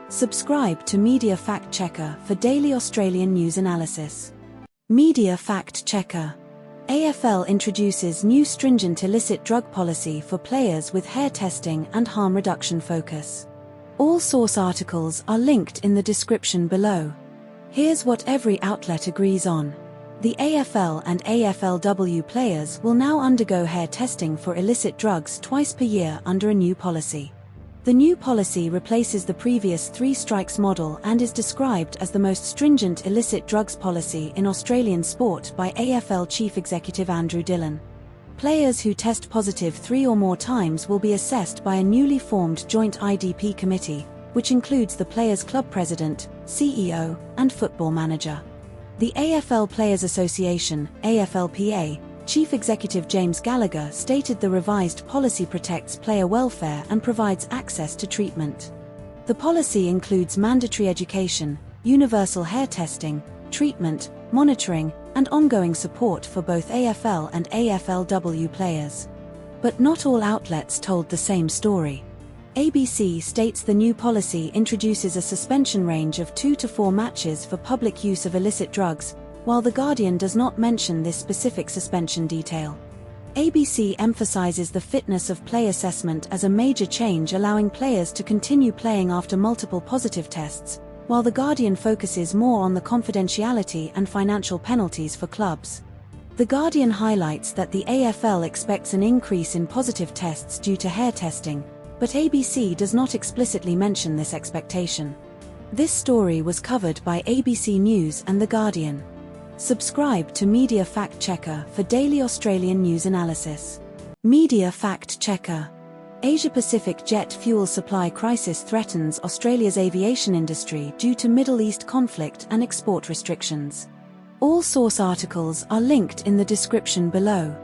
[SPEAKER 1] Subscribe to Media Fact Checker for daily Australian news analysis. Media Fact Checker. AFL introduces new stringent illicit drug policy for players with hair testing and harm reduction focus. All source articles are linked in the description below. Here's what every outlet agrees on. The AFL and AFLW players will now undergo hair testing for illicit drugs twice per year under a new policy. The new policy replaces the previous 3 strikes model and is described as the most stringent illicit drugs policy in Australian sport by AFL Chief Executive Andrew Dillon. Players who test positive 3 or more times will be assessed by a newly formed joint IDP committee, which includes the players' club president, CEO, and football manager. The AFL Players Association, AFLPA, Chief Executive James Gallagher stated the revised policy protects player welfare and provides access to treatment. The policy includes mandatory education, universal hair testing, treatment, monitoring, and ongoing support for both AFL and AFLW players. But not all outlets told the same story. ABC states the new policy introduces a suspension range of 2 to 4 matches for public use of illicit drugs, while The Guardian does not mention this specific suspension detail. ABC emphasizes the fitness of play assessment as a major change, allowing players to continue playing after multiple positive tests, while The Guardian focuses more on the confidentiality and financial penalties for clubs. The Guardian highlights that the AFL expects an increase in positive tests due to hair testing, but ABC does not explicitly mention this expectation. This story was covered by ABC News and The Guardian. Subscribe to Media Fact Checker for daily Australian news analysis. Media Fact Checker. Asia-Pacific jet fuel supply crisis threatens Australia's aviation industry due to Middle East conflict and export restrictions. All source articles are linked in the description below.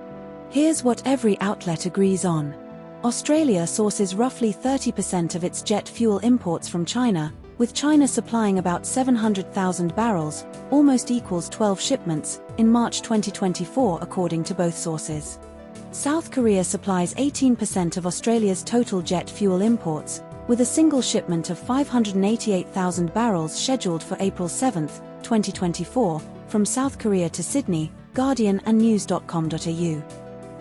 [SPEAKER 1] Here's what every outlet agrees on. Australia sources roughly 30% of its jet fuel imports from China, with China supplying about 700,000 barrels, almost equals 12 shipments, in March 2024 according to both sources. South Korea supplies 18% of Australia's total jet fuel imports, with a single shipment of 588,000 barrels scheduled for April 7, 2024, from South Korea to Sydney, Guardian and news.com.au.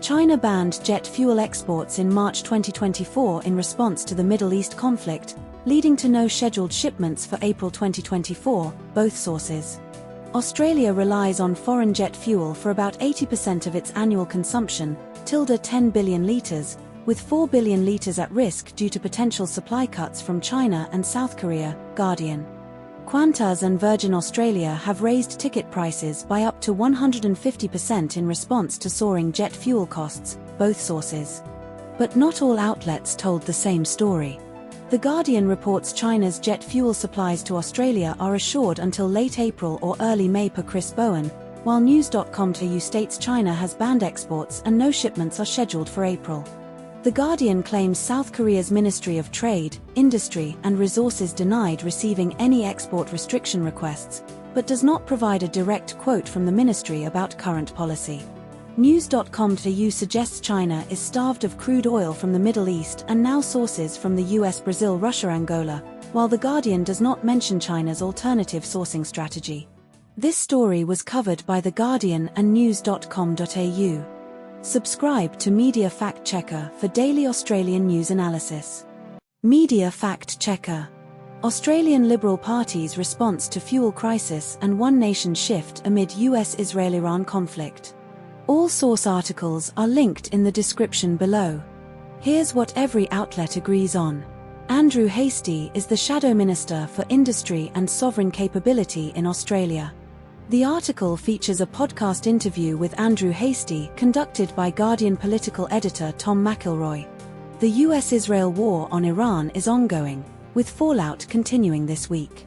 [SPEAKER 1] China banned jet fuel exports in March 2024 in response to the Middle East conflict, leading to no scheduled shipments for April 2024, both sources. Australia relies on foreign jet fuel for about 80% of its annual consumption, 10 billion litres, with 4 billion litres at risk due to potential supply cuts from China and South Korea, Guardian. Qantas and Virgin Australia have raised ticket prices by up to 150% in response to soaring jet fuel costs, both sources. But not all outlets told the same story. The Guardian reports China's jet fuel supplies to Australia are assured until late April or early May per Chris Bowen, while news.com.au states China has banned exports and no shipments are scheduled for April. The Guardian claims South Korea's Ministry of Trade, Industry and Resources denied receiving any export restriction requests, but does not provide a direct quote from the ministry about current policy. News.com.au suggests China is starved of crude oil from the Middle East and now sources from the US, Brazil, Russia, Angola, while The Guardian does not mention China's alternative sourcing strategy. This story was covered by The Guardian and news.com.au. Subscribe to Media Fact Checker for daily Australian news analysis. Media Fact Checker. Australian Liberal Party's response to fuel crisis and one nation shift amid US-Israel-Iran conflict. All source articles are linked in the description below. Here's what every outlet agrees on. Andrew Hastie is the Shadow Minister for Industry and Sovereign Capability in Australia. The article features a podcast interview with Andrew Hastie conducted by Guardian political editor Tom McIlroy. The US-Israel war on Iran is ongoing, with fallout continuing this week.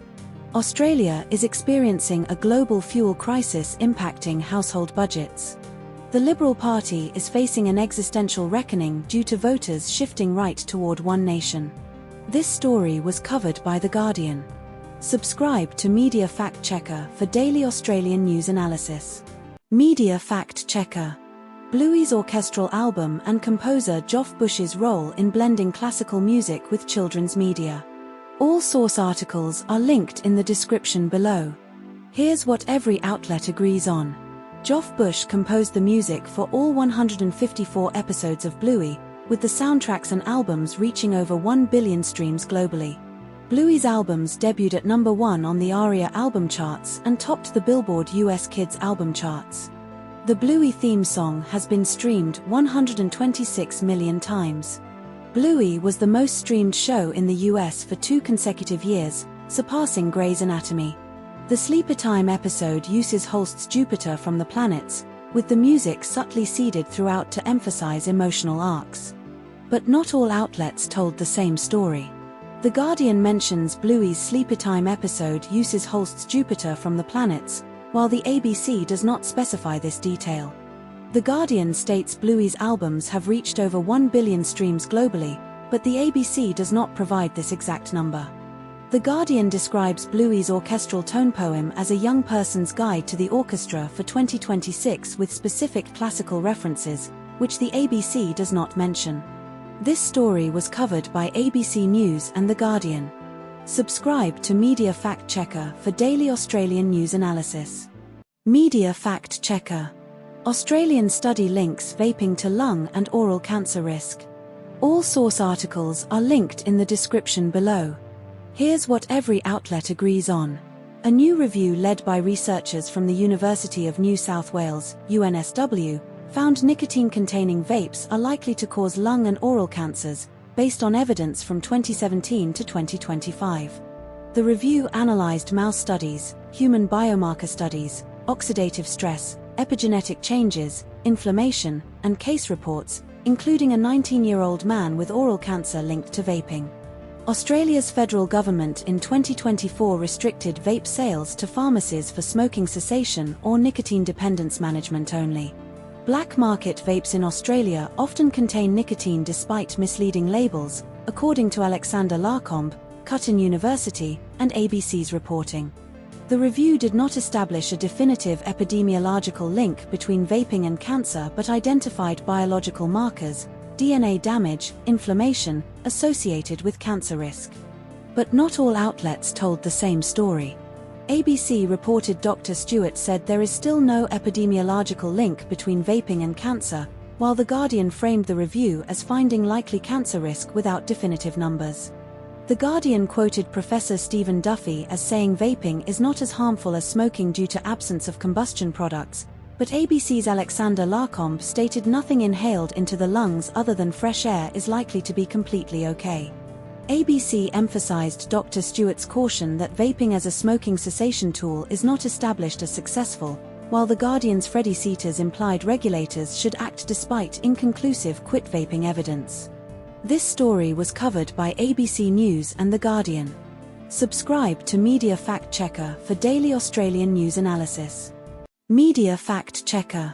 [SPEAKER 1] Australia is experiencing a global fuel crisis impacting household budgets. The Liberal Party is facing an existential reckoning due to voters shifting right toward one nation. This story was covered by The Guardian. Subscribe to Media Fact Checker for daily Australian news analysis. Media Fact Checker. Bluey's orchestral album and composer Joff Bush's role in blending classical music with children's media. All source articles are linked in the description below. Here's what every outlet agrees on. Joff Bush composed the music for all 154 episodes of Bluey, with the soundtracks and albums reaching over 1 billion streams globally. Bluey's albums debuted at number 1 on the ARIA album charts and topped the Billboard US Kids album charts. The Bluey theme song has been streamed 126 million times. Bluey was the most streamed show in the US for 2 consecutive years, surpassing Grey's Anatomy. The Sleeper Time episode uses Holst's Jupiter from the Planets, with the music subtly seeded throughout to emphasize emotional arcs. But not all outlets told the same story. The Guardian mentions Bluey's Sleeper Time episode uses Holst's Jupiter from the Planets, while the ABC does not specify this detail. The Guardian states Bluey's albums have reached over 1 billion streams globally, but the ABC does not provide this exact number. The Guardian describes Bluey's orchestral tone poem as a young person's guide to the orchestra for 2026 with specific classical references, which the ABC does not mention. This story was covered by ABC News and The Guardian. Subscribe to Media Fact Checker for daily Australian news analysis. Media Fact Checker. Australian study links vaping to lung and oral cancer risk. All source articles are linked in the description below. Here's what every outlet agrees on. A new review led by researchers from the University of New South Wales, UNSW, found nicotine-containing vapes are likely to cause lung and oral cancers, based on evidence from 2017 to 2025. The review analysed mouse studies, human biomarker studies, oxidative stress, epigenetic changes, inflammation, and case reports, including a 19-year-old man with oral cancer linked to vaping. Australia's federal government in 2024 restricted vape sales to pharmacies for smoking cessation or nicotine dependence management only. Black market vapes in Australia often contain nicotine despite misleading labels, according to Alexander Larcombe, Curtin University, and ABC's reporting. The review did not establish a definitive epidemiological link between vaping and cancer but identified biological markers, DNA damage, inflammation, associated with cancer risk. But not all outlets told the same story. ABC reported Dr. Stewart said there is still no epidemiological link between vaping and cancer, while The Guardian framed the review as finding likely cancer risk without definitive numbers. The Guardian quoted Professor Stephen Duffy as saying vaping is not as harmful as smoking due to absence of combustion products, but ABC's Alexander Larcombe stated nothing inhaled into the lungs other than fresh air is likely to be completely okay. ABC emphasized Dr. Stewart's caution that vaping as a smoking cessation tool is not established as successful, while The Guardian's Freddie Seeters implied regulators should act despite inconclusive quit vaping evidence. This story was covered by ABC News and The Guardian. Subscribe to Media Fact Checker for daily Australian news analysis. Media Fact Checker.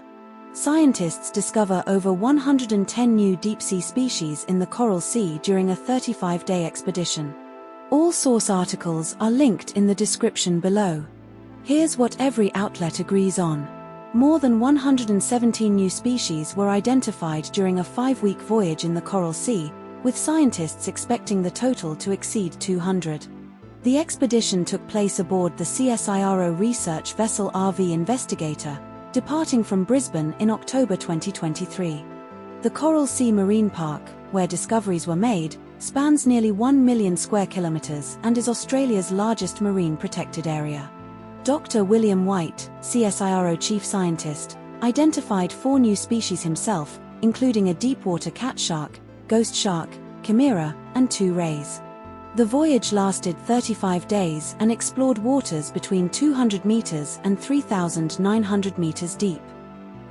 [SPEAKER 1] Scientists discover over 110 new deep-sea species in the Coral Sea during a 35-day expedition. All source articles are linked in the description below. Here's what every outlet agrees on. More than 117 new species were identified during a 5-week voyage in the Coral Sea, with scientists expecting the total to exceed 200. The expedition took place aboard the CSIRO research vessel RV Investigator, departing from Brisbane in October 2023. The Coral Sea Marine Park, where discoveries were made, spans nearly 1 million square kilometres and is Australia's largest marine protected area. Dr. William White, CSIRO chief scientist, identified 4 new species himself, including a deepwater cat shark, ghost shark, chimera, and 2 rays. The voyage lasted 35 days and explored waters between 200 meters and 3,900 meters deep.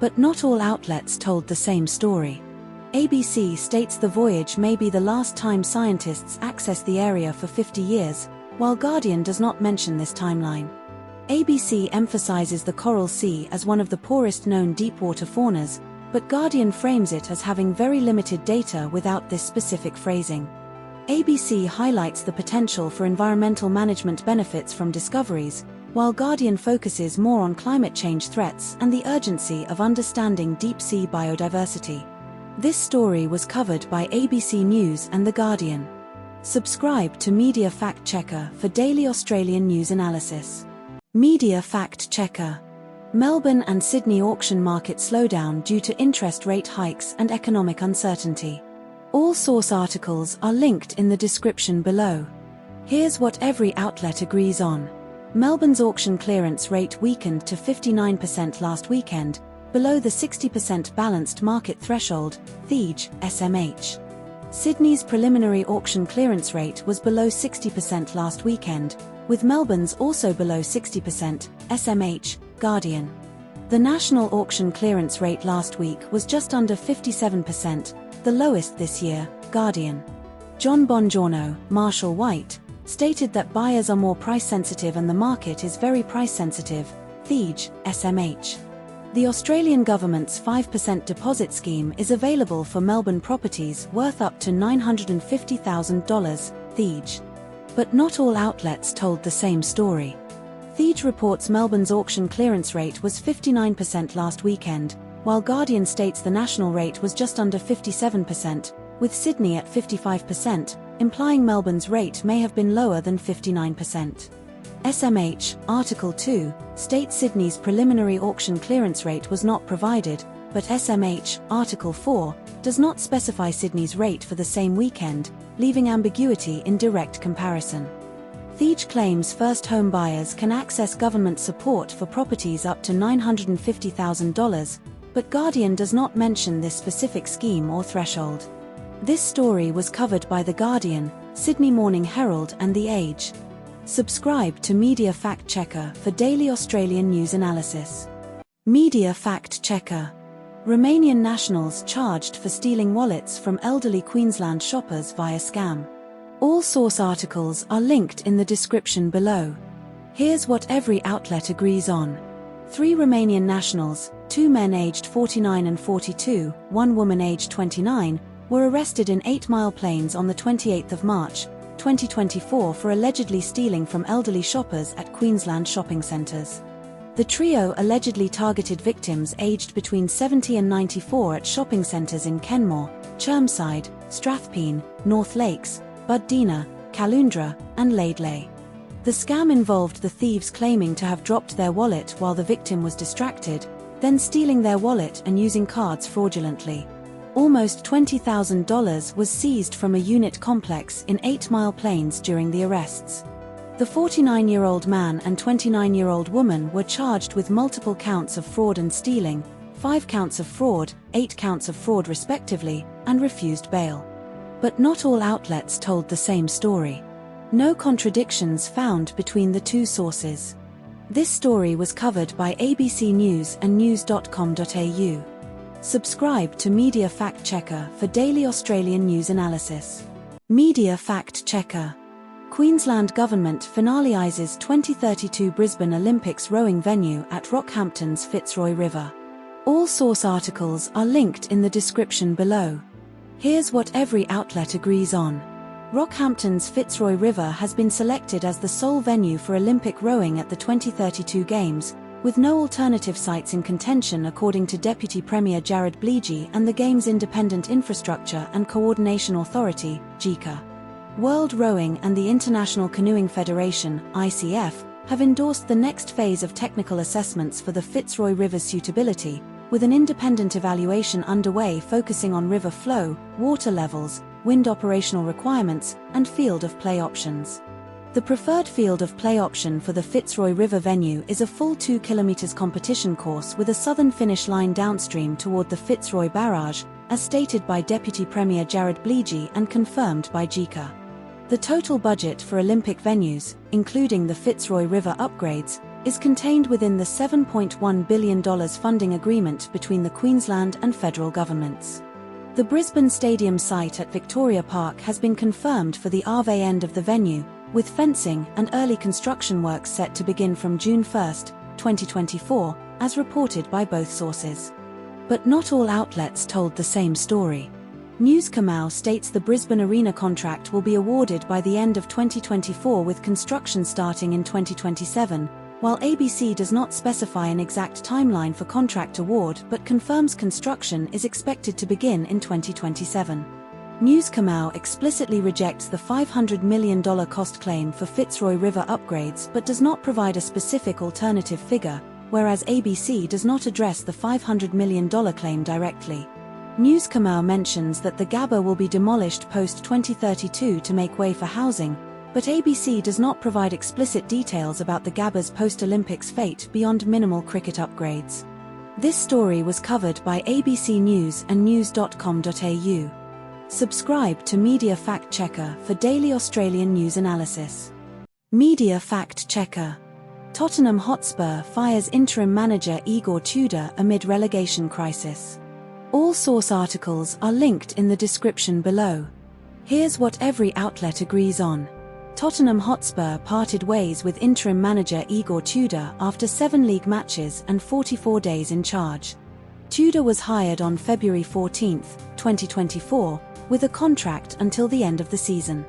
[SPEAKER 1] But not all outlets told the same story. ABC states the voyage may be the last time scientists access the area for 50 years, while Guardian does not mention this timeline. ABC emphasizes the Coral Sea as one of the poorest known deepwater faunas, but Guardian frames it as having very limited data without this specific phrasing. ABC highlights the potential for environmental management benefits from discoveries, while Guardian focuses more on climate change threats and the urgency of understanding deep-sea biodiversity. This story was covered by ABC News and The Guardian. Subscribe to Media Fact Checker for daily Australian news analysis. Media Fact Checker. Melbourne and Sydney auction market slowdown due to interest rate hikes and economic uncertainty. All source articles are linked in the description below. Here's what every outlet agrees on. Melbourne's auction clearance rate weakened to 59% last weekend, below the 60% balanced market threshold, THEJ, SMH. Sydney's preliminary auction clearance rate was below 60% last weekend, with Melbourne's also below 60%, SMH, Guardian. The national auction clearance rate last week was just under 57%, the lowest this year, Guardian. John Bongiorno, Marshall White, stated that buyers are more price-sensitive and the market is very price-sensitive, THEJ, SMH. The Australian government's 5% deposit scheme is available for Melbourne properties worth up to $950,000, THEJ. But not all outlets told the same story. THEJ reports Melbourne's auction clearance rate was 59% last weekend, while Guardian states the national rate was just under 57%, with Sydney at 55%, implying Melbourne's rate may have been lower than 59%. SMH, Article 2, states Sydney's preliminary auction clearance rate was not provided, but SMH, Article 4, does not specify Sydney's rate for the same weekend, leaving ambiguity in direct comparison. THEJ claims first home buyers can access government support for properties up to $950,000, but Guardian does not mention this specific scheme or threshold. This story was covered by The Guardian, Sydney Morning Herald and The Age. Subscribe to Media Fact Checker for daily Australian news analysis. Media Fact Checker. Romanian nationals charged for stealing wallets from elderly Queensland shoppers via scam. All source articles are linked in the description below. Here's what every outlet agrees on. 3 Romanian nationals, 2 men aged 49 and 42, 1 woman aged 29, were arrested in 8 Mile Plains on the 28th of March, 2024 for allegedly stealing from elderly shoppers at Queensland shopping centres. The trio allegedly targeted victims aged between 70 and 94 at shopping centres in Kenmore, Chermside, Strathpine, North Lakes, Buddina, Caloundra, and Laidley. The scam involved the thieves claiming to have dropped their wallet while the victim was distracted, then stealing their wallet and using cards fraudulently. Almost $20,000 was seized from a unit complex in 8 Mile Plains during the arrests. The 49-year-old man and 29-year-old woman were charged with multiple counts of fraud and stealing, 5 counts of fraud, 8 counts of fraud respectively, and refused bail. But not all outlets told the same story. No contradictions found between the 2 sources. This story was covered by ABC News and news.com.au. Subscribe to Media Fact Checker for daily Australian news analysis. Media Fact Checker. Queensland Government finalises 2032 Brisbane Olympics rowing venue at Rockhampton's Fitzroy River. All source articles are linked in the description below. Here's what every outlet agrees on. Rockhampton's Fitzroy River has been selected as the sole venue for Olympic rowing at the 2032 Games, with no alternative sites in contention according to Deputy Premier Jared Bleegey and the Games Independent Infrastructure and Coordination Authority, GICA. World Rowing and the International Canoeing Federation, ICF, have endorsed the next phase of technical assessments for the Fitzroy River's suitability, with an independent evaluation underway focusing on river flow, water levels, wind operational requirements, and field of play options. The preferred field of play option for the Fitzroy River venue is a full 2 km competition course with a southern finish line downstream toward the Fitzroy Barrage, as stated by Deputy Premier Jared Bleegey and confirmed by JICA. The total budget for Olympic venues, including the Fitzroy River upgrades, is contained within the $7.1 billion funding agreement between the Queensland and federal governments. The Brisbane Stadium site at Victoria Park has been confirmed for the Ave end of the venue, with fencing and early construction works set to begin from June 1, 2024, as reported by both sources. But not all outlets told the same story. News Kamau states the Brisbane Arena contract will be awarded by the end of 2024 with construction starting in 2027, while ABC does not specify an exact timeline for contract award but confirms construction is expected to begin in 2027. News Kamau explicitly rejects the $500 million cost claim for Fitzroy River upgrades but does not provide a specific alternative figure, whereas ABC does not address the $500 million claim directly. News Kamau mentions that the Gabba will be demolished post-2032 to make way for housing, but ABC does not provide explicit details about the Gabba's post-Olympics fate beyond minimal cricket upgrades. This story was covered by ABC News and news.com.au. Subscribe to Media Fact Checker for daily Australian news analysis. Media Fact Checker. Tottenham Hotspur fires interim manager Igor Tudor amid relegation crisis. All source articles are linked in the description below. Here's what every outlet agrees on. Tottenham Hotspur parted ways with interim manager Igor Tudor after 7 league matches and 44 days in charge. Tudor was hired on February 14, 2024, with a contract until the end of the season.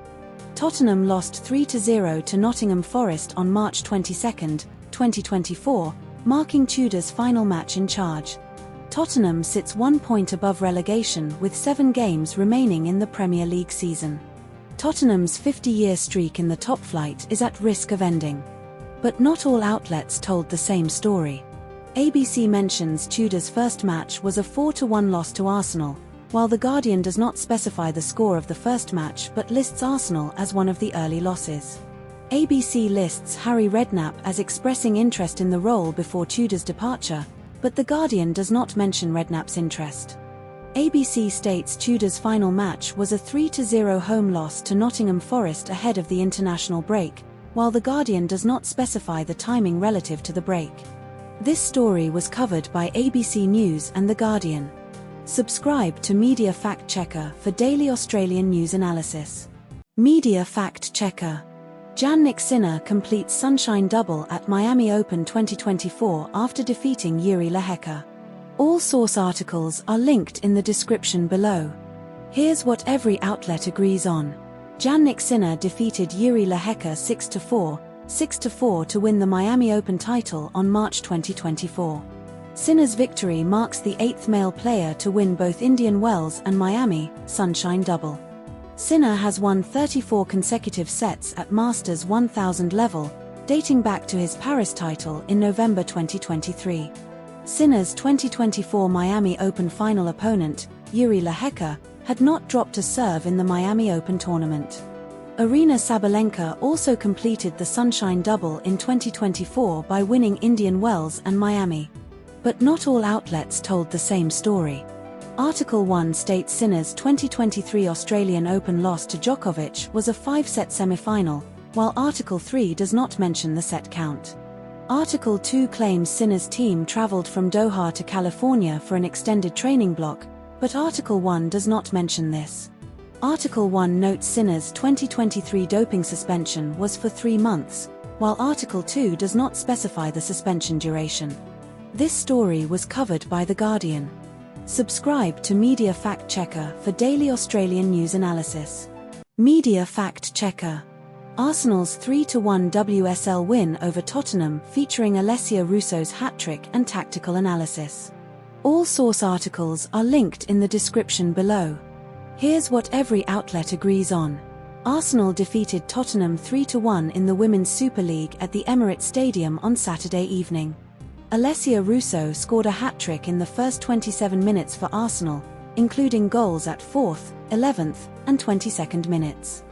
[SPEAKER 1] Tottenham lost 3-0 to Nottingham Forest on March 22, 2024, marking Tudor's final match in charge. Tottenham sits 1 point above relegation with 7 games remaining in the Premier League season. Tottenham's 50-year streak in the top flight is at risk of ending. But not all outlets told the same story. ABC mentions Tudor's first match was a 4-1 loss to Arsenal, while The Guardian does not specify the score of the first match but lists Arsenal as one of the early losses. ABC lists Harry Redknapp as expressing interest in the role before Tudor's departure, but The Guardian does not mention Redknapp's interest. ABC states Tudor's final match was a 3-0 home loss to Nottingham Forest ahead of the international break, while The Guardian does not specify the timing relative to the break. This story was covered by ABC News and The Guardian. Subscribe to Media Fact Checker for daily Australian news analysis. Media Fact Checker. Jannik Sinner completes Sunshine Double at Miami Open 2024 after defeating Jiri Lehecka. All source articles are linked in the description below. Here's what every outlet agrees on. Jannik Sinner defeated Jiri Lehecka 6-4, 6-4 to win the Miami Open title on March 2024. Sinner's victory marks the 8th male player to win both Indian Wells and Miami Sunshine Double. Sinner has won 34 consecutive sets at Masters 1000 level, dating back to his Paris title in November 2023. Sinner's 2024 Miami Open final opponent, Jiri Lehecka, had not dropped a serve in the Miami Open tournament. Aryna Sabalenka also completed the Sunshine Double in 2024 by winning Indian Wells and Miami. But not all outlets told the same story. Article 1 states Sinner's 2023 Australian Open loss to Djokovic was a 5-set semi-final, while Article 3 does not mention the set count. Article 2 claims Sinner's team travelled from Doha to California for an extended training block, but Article 1 does not mention this. Article 1 notes Sinner's 2023 doping suspension was for 3 months, while Article 2 does not specify the suspension duration. This story was covered by The Guardian. Subscribe to Media Fact Checker for daily Australian news analysis. Media Fact Checker. Arsenal's 3-1 WSL win over Tottenham featuring Alessia Russo's hat-trick and tactical analysis. All source articles are linked in the description below. Here's what every outlet agrees on. Arsenal defeated Tottenham 3-1 in the Women's Super League at the Emirates Stadium on Saturday evening. Alessia Russo scored a hat-trick in the first 27 minutes for Arsenal, including goals at 4th, 11th, and 22nd minutes.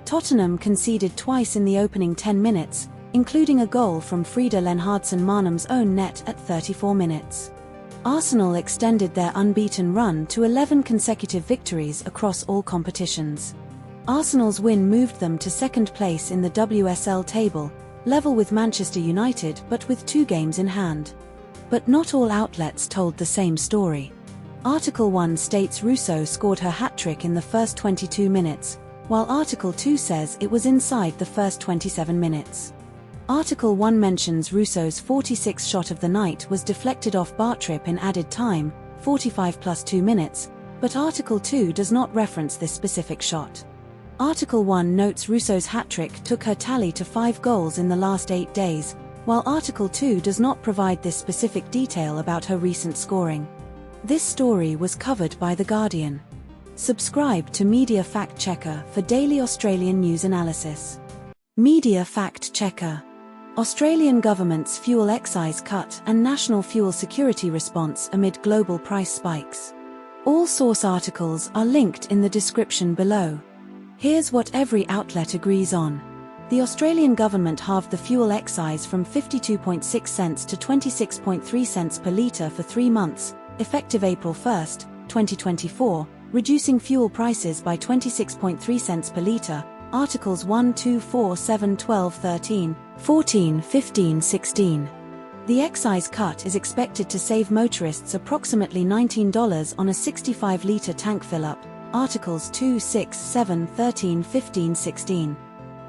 [SPEAKER 1] Tottenham conceded twice in the opening 10 minutes, including a goal from Frida Lenhardsson-Marnum's own net at 34 minutes. Arsenal extended their unbeaten run to 11 consecutive victories across all competitions. Arsenal's win moved them to second place in the WSL table, level with Manchester United but with 2 games in hand. But not all outlets told the same story. Article 1 states Russo scored her hat-trick in the first 22 minutes, while Article 2 says it was inside the first 27 minutes. Article 1 mentions Russo's 46th shot of the night was deflected off Bartrip in added time, 45 plus 2 minutes, but Article 2 does not reference this specific shot. Article 1 notes Russo's hat-trick took her tally to 5 goals in the last 8 days, while Article 2 does not provide this specific detail about her recent scoring. This story was covered by The Guardian. Subscribe to Media Fact Checker for daily Australian news analysis. Media Fact Checker. Australian government's fuel excise cut and national fuel security response amid global price spikes. All source articles are linked in the description below. Here's what every outlet agrees on. The Australian government halved the fuel excise from 52.6 cents to 26.3 cents per litre for 3 months, effective April 1, 2024, reducing fuel prices by 26.3 cents per litre. Articles 1, 2, 4, 7, 12, 13, 14, 15, 16. The excise cut is expected to save motorists approximately $19 on a 65-litre tank fill-up. Articles 2, 6, 7, 13, 15, 16.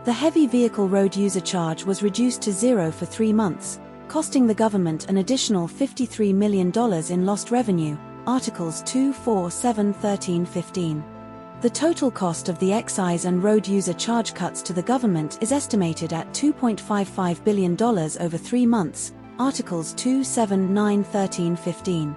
[SPEAKER 1] The heavy vehicle road user charge was reduced to 0 for 3 months, costing the government an additional $53 million in lost revenue. Articles 2, 4, 7, 13, 15. The total cost of the excise and road user charge cuts to the government is estimated at $2.55 billion over 3 months. Articles 2, 7, 9, 13, 15.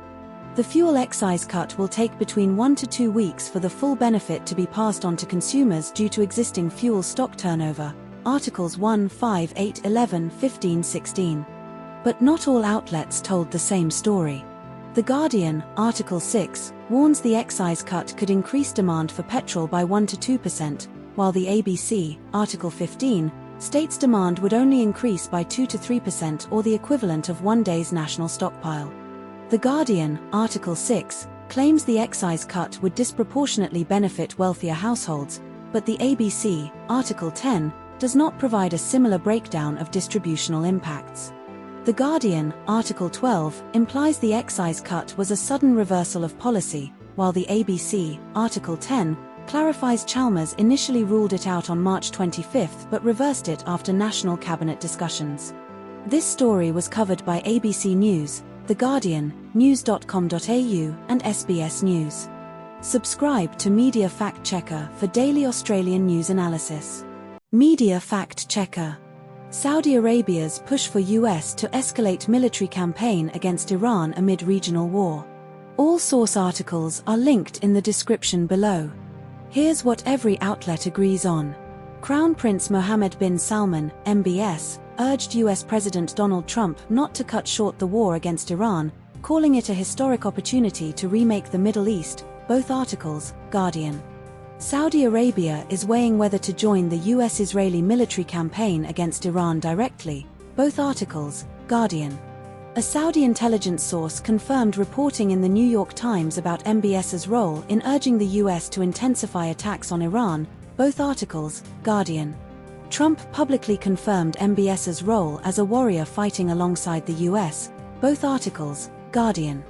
[SPEAKER 1] The fuel excise cut will take between 1 to 2 weeks for the full benefit to be passed on to consumers due to existing fuel stock turnover. Articles 1, 5, 8, 11, 15, 16. But not all outlets told the same story. The Guardian, Article 6, warns the excise cut could increase demand for petrol by 1 to 2%, while the ABC, Article 15, states demand would only increase by 2 to 3% or the equivalent of 1 day's national stockpile. The Guardian, Article 6, claims the excise cut would disproportionately benefit wealthier households, but the ABC, Article 10, does not provide a similar breakdown of distributional impacts. The Guardian, Article 12, implies the excise cut was a sudden reversal of policy, while the ABC, Article 10, clarifies Chalmers initially ruled it out on March 25 but reversed it after national cabinet discussions. This story was covered by ABC News, The Guardian, news.com.au, and SBS News. Subscribe to Media Fact Checker for daily Australian news analysis. Media Fact Checker. Saudi Arabia's push for US to escalate military campaign against Iran amid regional war. All source articles are linked in the description below. Here's what every outlet agrees on. Crown Prince Mohammed bin Salman, MBS, urged US President Donald Trump not to cut short the war against Iran, calling it a historic opportunity to remake the Middle East. Both articles, Guardian. Saudi Arabia is weighing whether to join the US-Israeli military campaign against Iran directly. Both articles, Guardian. A Saudi intelligence source confirmed reporting in the New York Times about MBS's role in urging the US to intensify attacks on Iran. Both articles, Guardian. Trump publicly confirmed MBS's role as a warrior fighting alongside the US. Both articles, Guardian.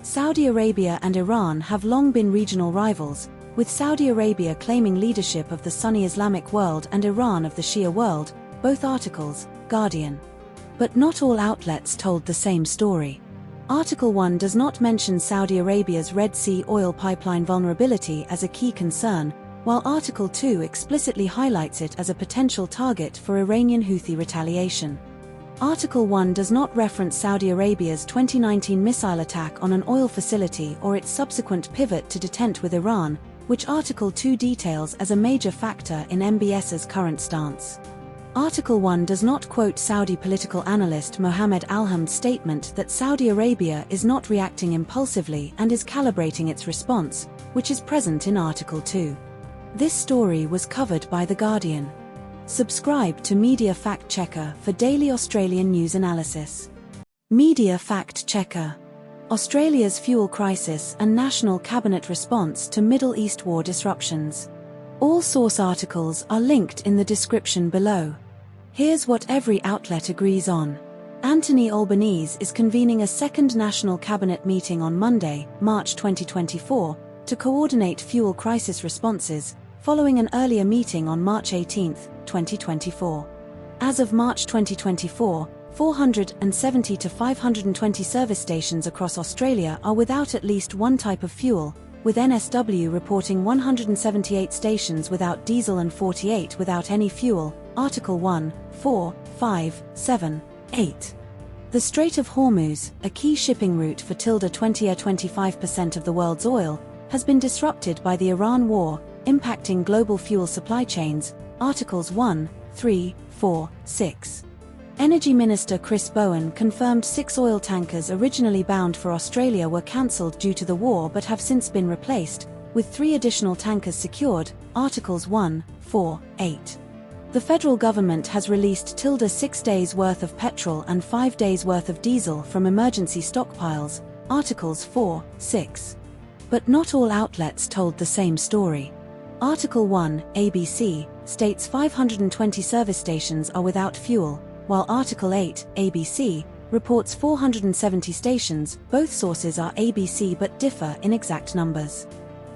[SPEAKER 1] Saudi Arabia and Iran have long been regional rivals, with Saudi Arabia claiming leadership of the Sunni Islamic world and Iran of the Shia world. Both articles, Guardian. But not all outlets told the same story. Article 1 does not mention Saudi Arabia's Red Sea oil pipeline vulnerability as a key concern, while Article 2 explicitly highlights it as a potential target for Iranian Houthi retaliation. Article 1 does not reference Saudi Arabia's 2019 missile attack on an oil facility or its subsequent pivot to detente with Iran. which Article 2 details as a major factor in MBS's current stance. Article 1 does not quote Saudi political analyst Mohammed Alhamd's statement that Saudi Arabia is not reacting impulsively and is calibrating its response, which is present in Article 2. This story was covered by The Guardian. Subscribe to Media Fact Checker for daily Australian news analysis. Media Fact Checker: Australia's fuel crisis and national cabinet response to Middle East war disruptions. All source articles are linked in the description below. Here's what every outlet agrees on. Anthony Albanese is convening a second National Cabinet meeting on Monday, March 2024, to coordinate fuel crisis responses, following an earlier meeting on March 18, 2024. As of March 2024, 470 to 520 service stations across Australia are without at least one type of fuel, with NSW reporting 178 stations without diesel and 48 without any fuel. Article 1, 4, 5, 7, 8. The Strait of Hormuz, a key shipping route for 25% of the world's oil, has been disrupted by the Iran war, impacting global fuel supply chains. Articles 1, 3, 4, 6. Energy Minister Chris Bowen confirmed 6 oil tankers originally bound for Australia were cancelled due to the war but have since been replaced, with 3 additional tankers secured. Articles 1, 4, 8. The federal government has released 6 days worth of petrol and 5 days worth of diesel from emergency stockpiles. Articles 4, 6. But not all outlets told the same story. Article 1, ABC, states 520 service stations are without fuel, while Article 8, ABC, reports 470 stations. Both sources are ABC but differ in exact numbers.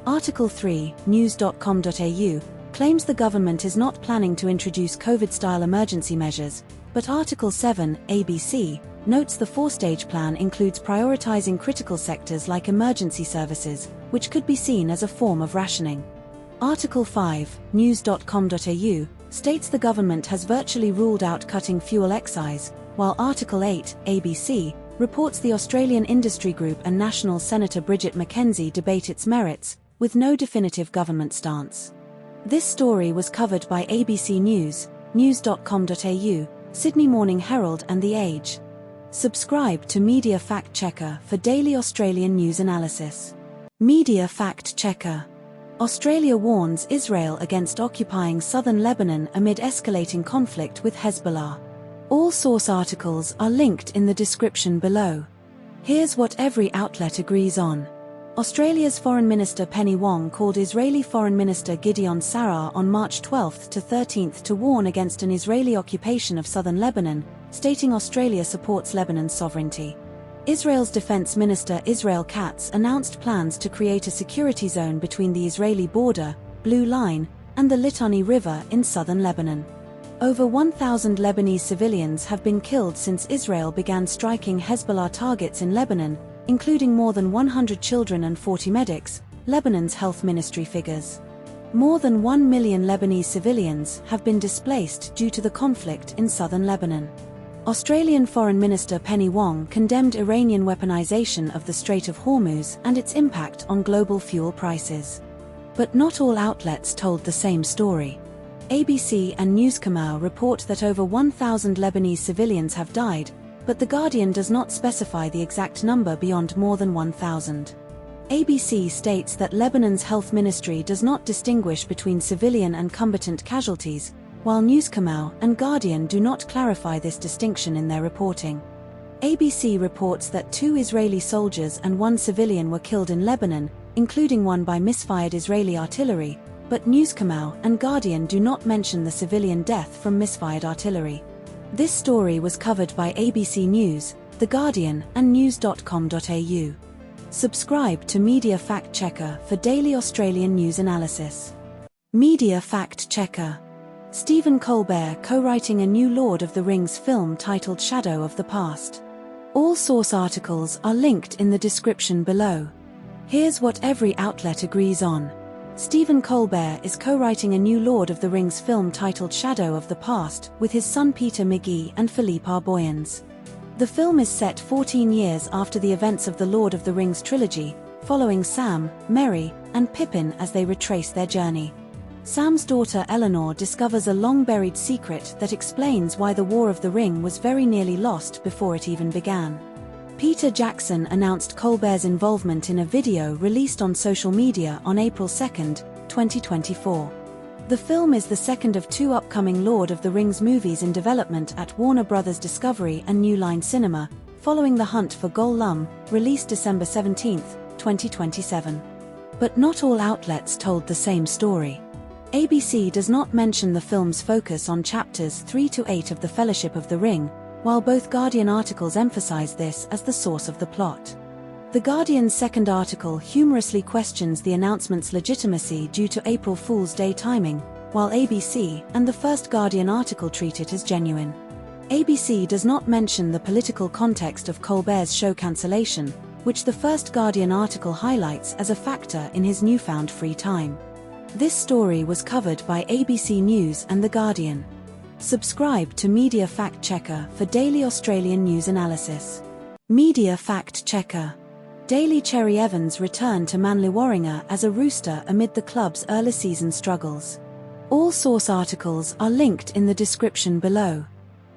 [SPEAKER 1] Article 3, news.com.au, claims the government is not planning to introduce COVID-style emergency measures, but Article 7, ABC, notes the 4-stage plan includes prioritising critical sectors like emergency services, which could be seen as a form of rationing. Article 5, news.com.au, states the government has virtually ruled out cutting fuel excise, while Article 8, ABC, reports the Australian Industry Group and National Senator Bridget McKenzie debate its merits, with no definitive government stance. This story was covered by ABC News, news.com.au, Sydney Morning Herald and The Age. Subscribe to Media Fact Checker for daily Australian news analysis. Media Fact Checker: Australia warns Israel against occupying southern Lebanon amid escalating conflict with Hezbollah. All source articles are linked in the description below. Here's what every outlet agrees on. Australia's Foreign Minister Penny Wong called Israeli Foreign Minister Gideon Saar on March 12 to 13 to warn against an Israeli occupation of southern Lebanon, stating Australia supports Lebanon's sovereignty. Israel's Defense Minister Israel Katz announced plans to create a security zone between the Israeli border, Blue Line, and the Litani River in southern Lebanon. Over 1,000 Lebanese civilians have been killed since Israel began striking Hezbollah targets in Lebanon, including more than 100 children and 40 medics, Lebanon's health ministry figures. More than 1 million Lebanese civilians have been displaced due to the conflict in southern Lebanon. Australian Foreign Minister Penny Wong condemned Iranian weaponization of the Strait of Hormuz and its impact on global fuel prices. But not all outlets told the same story. ABC and Newscomau report that over 1,000 Lebanese civilians have died, but The Guardian does not specify the exact number beyond more than 1,000. ABC states that Lebanon's health ministry does not distinguish between civilian and combatant casualties, while Newscomau and Guardian do not clarify this distinction in their reporting. ABC reports that 2 Israeli soldiers and 1 civilian were killed in Lebanon, including one by misfired Israeli artillery, but Newscomau and Guardian do not mention the civilian death from misfired artillery. This story was covered by ABC News, The Guardian, and news.com.au. Subscribe to Media Fact Checker for daily Australian news analysis. Media Fact Checker: Stephen Colbert co-writing a new Lord of the Rings film titled Shadow of the Past. All source articles are linked in the description below. Here's what every outlet agrees on. Stephen Colbert is co-writing a new Lord of the Rings film titled Shadow of the Past with his son Peter McGee and Philippe Arboyens. The film is set 14 years after the events of the Lord of the Rings trilogy, following Sam, Merry, and Pippin as they retrace their journey. Sam's daughter Eleanor discovers a long-buried secret that explains why the War of the Ring was very nearly lost before it even began. Peter Jackson announced Colbert's involvement in a video released on social media on April 2, 2024. The film is the second of two upcoming Lord of the Rings movies in development at Warner Bros. Discovery and New Line Cinema, following The Hunt for Gollum, released December 17, 2027. But not all outlets told the same story. ABC does not mention the film's focus on chapters 3 to 8 of The Fellowship of the Ring, while both Guardian articles emphasize this as the source of the plot. The Guardian's second article humorously questions the announcement's legitimacy due to April Fool's Day timing, while ABC and the first Guardian article treat it as genuine. ABC does not mention the political context of Colbert's show cancellation, which the first Guardian article highlights as a factor in his newfound free time. This story was covered by ABC News and The Guardian. Subscribe to Media Fact Checker for daily Australian news analysis. Media Fact Checker. Daly Cherry-Evans returned to Manly Warringah as a Rooster amid the club's early season struggles. All source articles are linked in the description below.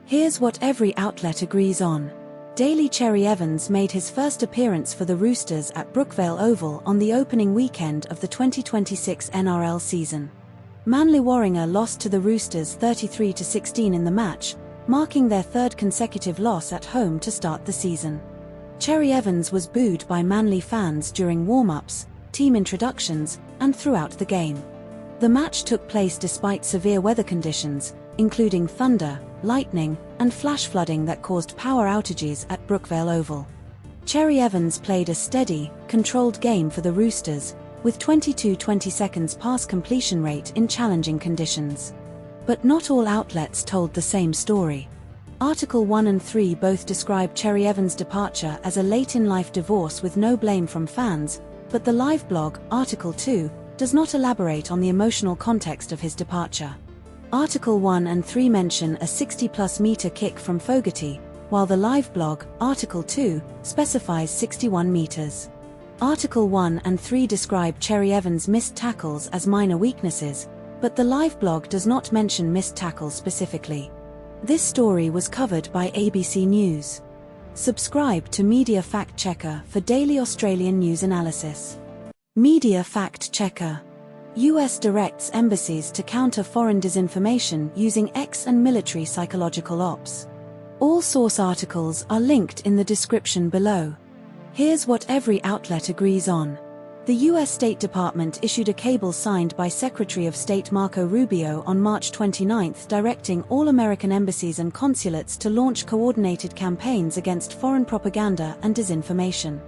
[SPEAKER 1] Here's what every outlet agrees on. Daly Cherry-Evans made his first appearance for the Roosters at Brookvale Oval on the opening weekend of the 2026 NRL season. Manly Warringah lost to the Roosters 33-16 in the match, marking their third consecutive loss at home to start the season. Cherry-Evans was booed by Manly fans during warm-ups, team introductions, and throughout the game. The match took place despite severe weather conditions, including thunder, lightning, and flash flooding that caused power outages at Brookvale Oval. Cherry-Evans played a steady, controlled game for the Roosters, with 22 seconds pass completion rate in challenging conditions. But not all outlets told the same story. Article 1 and 3 both describe Cherry-Evans' departure as a late-in-life divorce with no blame from fans, but the live blog, Article 2, does not elaborate on the emotional context of his departure. Article 1 and 3 mention a 60-plus meter kick from Fogarty, while the live blog, Article 2, specifies 61 meters. Article 1 and 3 describe Cherry-Evans' missed tackles as minor weaknesses, but the live blog does not mention missed tackles specifically. This story was covered by ABC News. Subscribe to Media Fact Checker for daily Australian news analysis. Media Fact Checker. US directs embassies to counter foreign disinformation using X and military psychological ops. All source articles are linked in the description below. Here's what every outlet agrees on. The US State Department issued a cable signed by Secretary of State Marco Rubio on March 29 directing all American embassies and consulates to launch coordinated campaigns against foreign propaganda and disinformation.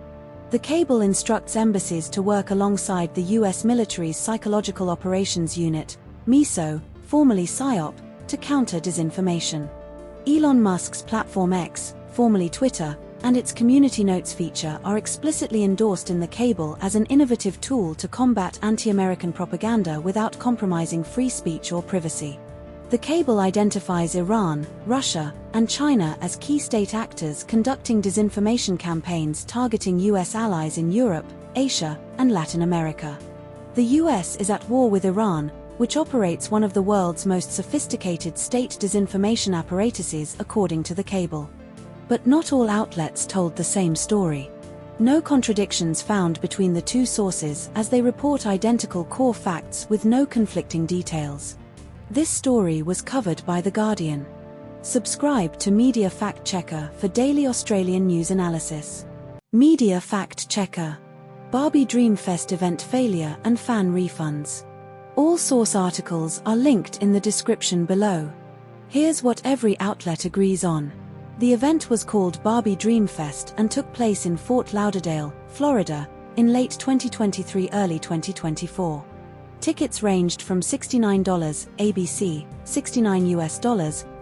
[SPEAKER 1] The cable instructs embassies to work alongside the U.S. military's Psychological Operations Unit, MISO, formerly PSYOP, to counter disinformation. Elon Musk's platform X, formerly Twitter, and its Community Notes feature are explicitly endorsed in the cable as an innovative tool to combat anti-American propaganda without compromising free speech or privacy. The cable identifies Iran, Russia, and China as key state actors conducting disinformation campaigns targeting U.S. allies in Europe, Asia, and Latin America. The U.S. is at war with Iran, which operates one of the world's most sophisticated state disinformation apparatuses according to the cable. But not all outlets told the same story. No contradictions found between the two sources as they report identical core facts with no conflicting details. This story was covered by The Guardian. Subscribe to Media Fact Checker for daily Australian news analysis. Media Fact Checker. Barbie Dream Fest event failure and fan refunds. All source articles are linked in the description below. Here's what every outlet agrees on. The event was called Barbie Dream Fest and took place in Fort Lauderdale, Florida, in late 2023 early 2024. Tickets ranged from $69 ABC, $69 US,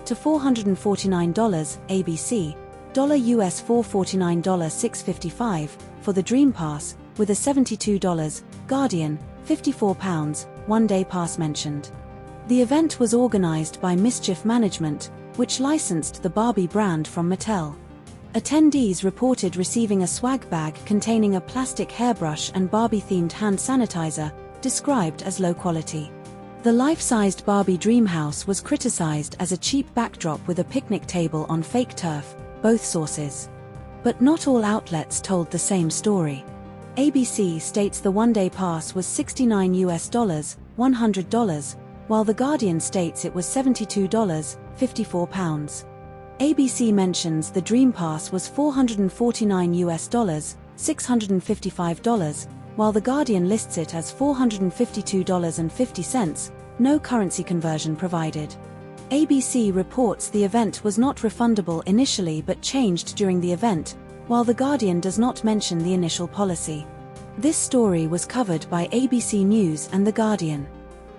[SPEAKER 1] to $449 ABC, $US $449 $655, for the Dream Pass, with a $72 Guardian, £54 one-day pass mentioned. The event was organized by Mischief Management, which licensed the Barbie brand from Mattel. Attendees reported receiving a swag bag containing a plastic hairbrush and Barbie-themed hand sanitizer, described as low quality. The life-sized Barbie dream house was criticized as a cheap backdrop with a picnic table on fake turf, both sources. But not all outlets told the same story. ABC states the one-day pass was $69, $100, while The Guardian states it was $72, £54. ABC mentions the Dream Pass was $449, $655, while The Guardian lists it as $452.50, no currency conversion provided. ABC reports the event was not refundable initially but changed during the event, while The Guardian does not mention the initial policy. This story was covered by ABC News and The Guardian.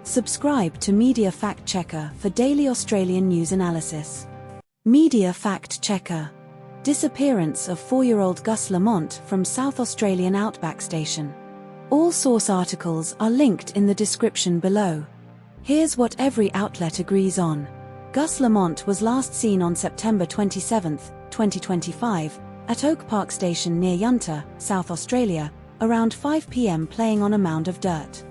[SPEAKER 1] Subscribe to Media Fact Checker for daily Australian news analysis. Media Fact Checker. Disappearance of 4-year-old Gus Lamont from South Australian Outback Station. All source articles are linked in the description below. Here's what every outlet agrees on. Gus Lamont was last seen on September 27, 2025, at Oak Park Station near Yunta, South Australia, around 5 p.m. playing on a mound of dirt.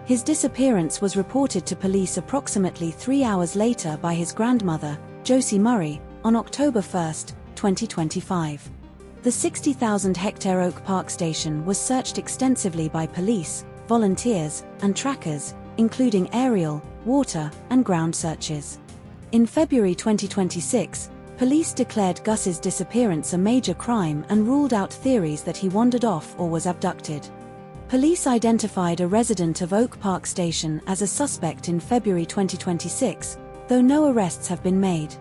[SPEAKER 1] His disappearance was reported to police approximately 3 hours later by his grandmother, Josie Murray, on October 1, 2025. The 60,000-hectare Oak Park Station was searched extensively by police, volunteers, and trackers, including aerial, water, and ground searches. In February 2026, police declared Gus's disappearance a major crime and ruled out theories that he wandered off or was abducted. Police identified a resident of Oak Park Station as a suspect in February 2026, though no arrests have been made.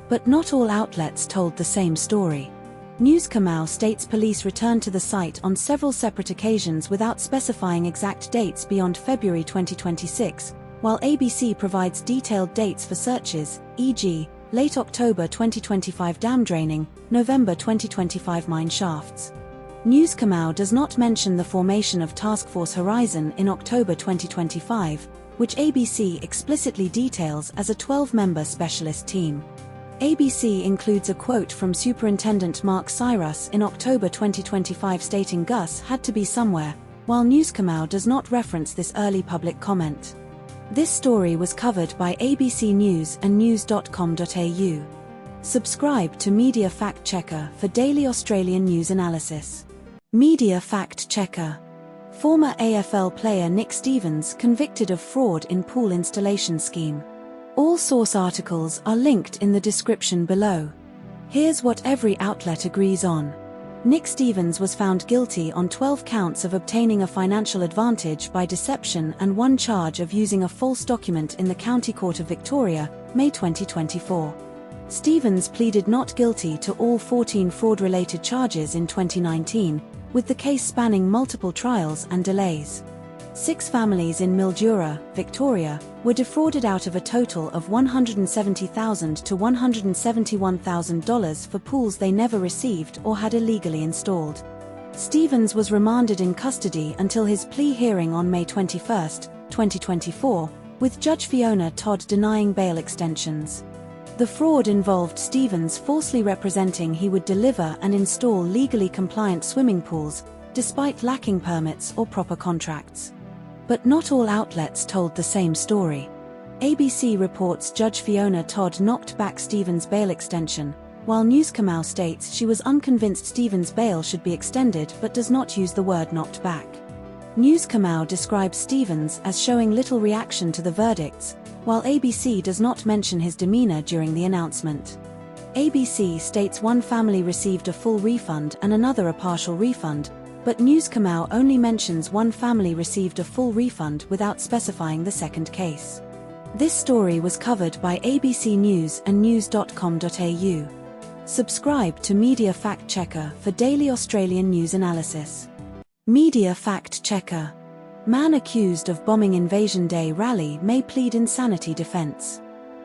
[SPEAKER 1] But not all outlets told the same story. News Kamau states police returned to the site on several separate occasions without specifying exact dates beyond February 2026, while ABC provides detailed dates for searches, e.g., late October 2025 dam draining, November 2025 mine shafts. News Kamau does not mention the formation of Task Force Horizon in October 2025, which ABC explicitly details as a 12-member specialist team. ABC includes a quote from Superintendent Mark Cyrus in October 2025 stating Gus had to be somewhere, while News Kamau does not reference this early public comment. This story was covered by ABC News and news.com.au. Subscribe to Media Fact Checker for daily Australian news analysis. Media Fact Checker. Former AFL player Nick Stevens convicted of fraud in pool installation scheme. All source articles are linked in the description below. Here's what every outlet agrees on. Nick Stevens was found guilty on 12 counts of obtaining a financial advantage by deception and one charge of using a false document in the County Court of Victoria, May 2024. Stevens pleaded not guilty to all 14 fraud-related charges in 2019, with the case spanning multiple trials and delays. 6 families in Mildura, Victoria, were defrauded out of a total of $170,000 to $171,000 for pools they never received or had illegally installed. Stevens was remanded in custody until his plea hearing on May 21, 2024, with Judge Fiona Todd denying bail extensions. The fraud involved Stevens falsely representing he would deliver and install legally compliant swimming pools, despite lacking permits or proper contracts. But not all outlets told the same story. ABC reports Judge Fiona Todd knocked back Stevens' bail extension, while News Kamau states she was unconvinced Stevens' bail should be extended but does not use the word knocked back. News Kamau describes Stevens as showing little reaction to the verdicts, while ABC does not mention his demeanor during the announcement. ABC states one family received a full refund and another a partial refund, but News Kamau only mentions one family received a full refund without specifying the second case. This story was covered by ABC News and news.com.au. Subscribe to Media Fact Checker for daily Australian news analysis. Media Fact Checker. Man accused of bombing Invasion Day rally may plead insanity defense.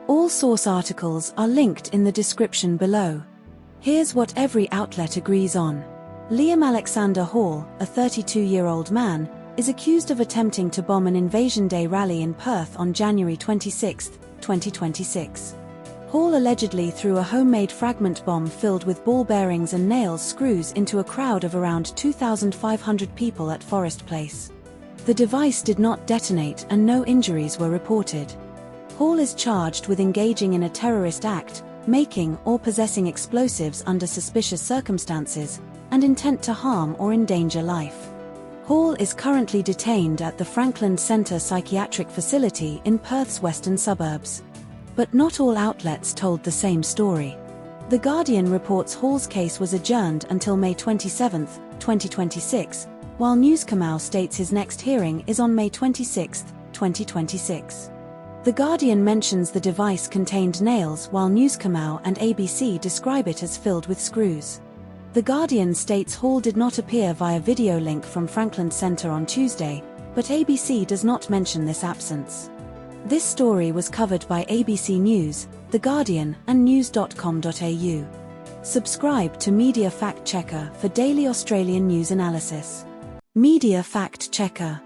[SPEAKER 1] All source articles are linked in the description below. Here's what every outlet agrees on. Liam Alexander Hall, a 32-year-old man, is accused of attempting to bomb an Invasion Day rally in Perth on January 26, 2026. Hall allegedly threw a homemade fragment bomb filled with ball bearings and nail screws into a crowd of around 2,500 people at Forest Place. The device did not detonate and no injuries were reported. Hall is charged with engaging in a terrorist act, making or possessing explosives under suspicious circumstances, and intent to harm or endanger life. Hall is currently detained at the Franklin Centre psychiatric facility in Perth's western suburbs. But not all outlets told the same story. The Guardian reports Hall's case was adjourned until May 27, 2026, while Newscomau states his next hearing is on May 26, 2026. The Guardian mentions the device contained nails while Newscomau and ABC describe it as filled with screws. The Guardian states Hall did not appear via video link from Franklin Centre on Tuesday, but ABC does not mention this absence. This story was covered by ABC News, The Guardian, and news.com.au. Subscribe to Media Fact Checker for daily Australian news analysis. Media Fact Checker.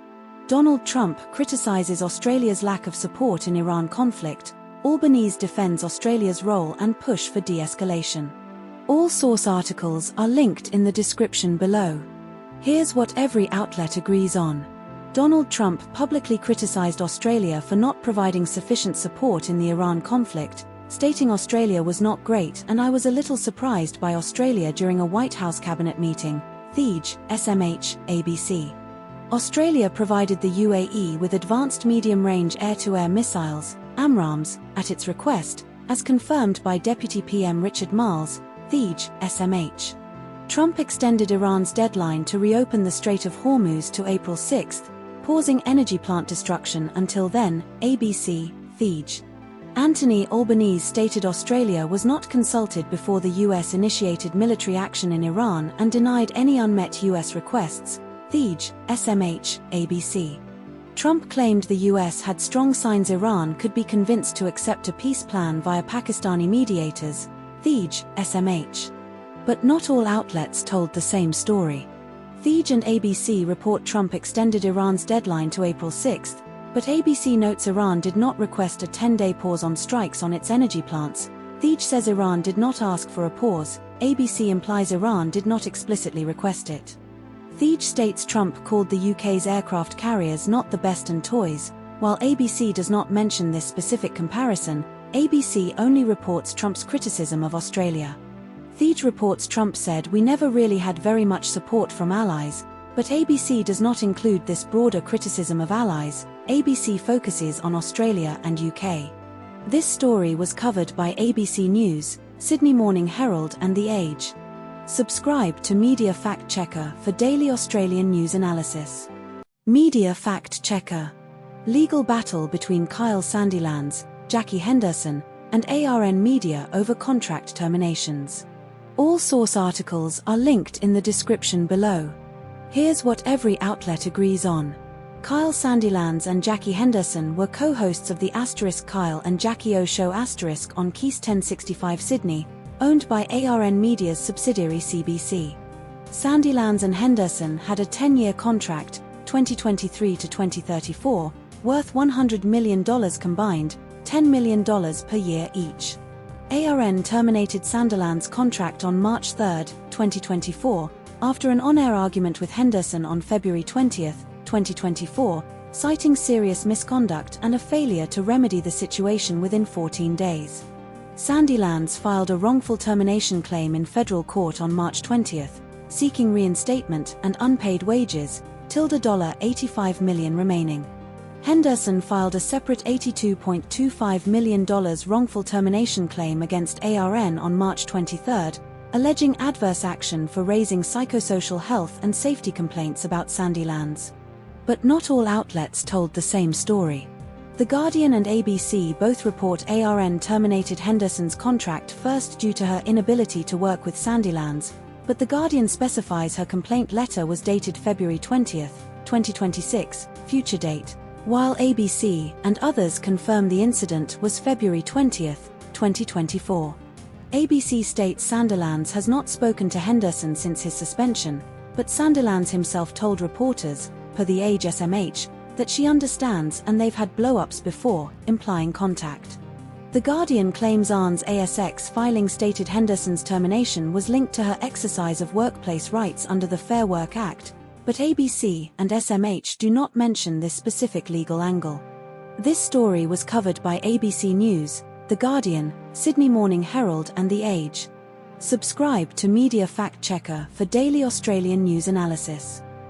[SPEAKER 1] Donald Trump criticises Australia's lack of support in Iran conflict. Albanese defends Australia's role and push for de-escalation. All source articles are linked in the description below. Here's what every outlet agrees on. Donald Trump publicly criticized Australia for not providing sufficient support in the Iran conflict, stating Australia was not great and I was a little surprised by Australia during a White House cabinet meeting. Thij, SMH, ABC. Australia provided the UAE with advanced medium-range air-to-air missiles, AMRAAMs, at its request, as confirmed by Deputy PM Richard Marles, Thij, SMH. Trump extended Iran's deadline to reopen the Strait of Hormuz to April 6, pausing energy plant destruction until then, ABC, Thij. Anthony Albanese stated Australia was not consulted before the US initiated military action in Iran and denied any unmet US requests, Thij, SMH, ABC. Trump claimed the US had strong signs Iran could be convinced to accept a peace plan via Pakistani mediators, Thij, SMH. But not all outlets told the same story. Thij and ABC report Trump extended Iran's deadline to April 6, but ABC notes Iran did not request a 10-day pause on strikes on its energy plants. Thij says Iran did not ask for a pause, ABC implies Iran did not explicitly request it. Thij states Trump called the UK's aircraft carriers not the best and toys. While ABC does not mention this specific comparison, ABC only reports Trump's criticism of Australia. Thij reports Trump said we never really had very much support from allies, but ABC does not include this broader criticism of allies. ABC focuses on Australia and UK. This story was covered by ABC News, Sydney Morning Herald and The Age. Subscribe to Media Fact Checker for daily Australian news analysis. Media Fact Checker. Legal battle between Kyle Sandilands, Jackie Henderson, and ARN Media over contract terminations. All source articles are linked in the description below. Here's what every outlet agrees on. Kyle Sandilands and Jackie Henderson were co-hosts of the Kyle and Jackie O Show on Keys 1065 Sydney, owned by ARN Media's subsidiary CBC. Sandilands and Henderson had a 10-year contract, 2023 to 2034, worth $100 million combined, $10 million per year each. ARN terminated Sandilands' contract on March 3, 2024, after an on-air argument with Henderson on February 20, 2024, citing serious misconduct and a failure to remedy the situation within 14 days. Sandilands filed a wrongful termination claim in federal court on March 20, seeking reinstatement and unpaid wages, $85 million remaining. Henderson filed a separate $82.25 million wrongful termination claim against ARN on March 23, alleging adverse action for raising psychosocial health and safety complaints about Sandilands. But not all outlets told the same story. The Guardian and ABC both report ARN terminated Henderson's contract first due to her inability to work with Sandilands, but The Guardian specifies her complaint letter was dated February 20, 2026, future date, while ABC and others confirm the incident was February 20, 2024. ABC states Sandilands has not spoken to Henderson since his suspension, but Sandilands himself told reporters, per The Age SMH, that she understands and they've had blow-ups before, implying contact. The The Guardian claims Arn's ASX filing stated Henderson's termination was linked to her exercise of workplace rights under the Fair Work Act, but ABC and SMH do not mention this specific legal angle. This story was covered by ABC News, The Guardian, Sydney Morning Herald and The Age. Subscribe to Media Fact Checker for daily Australian news analysis.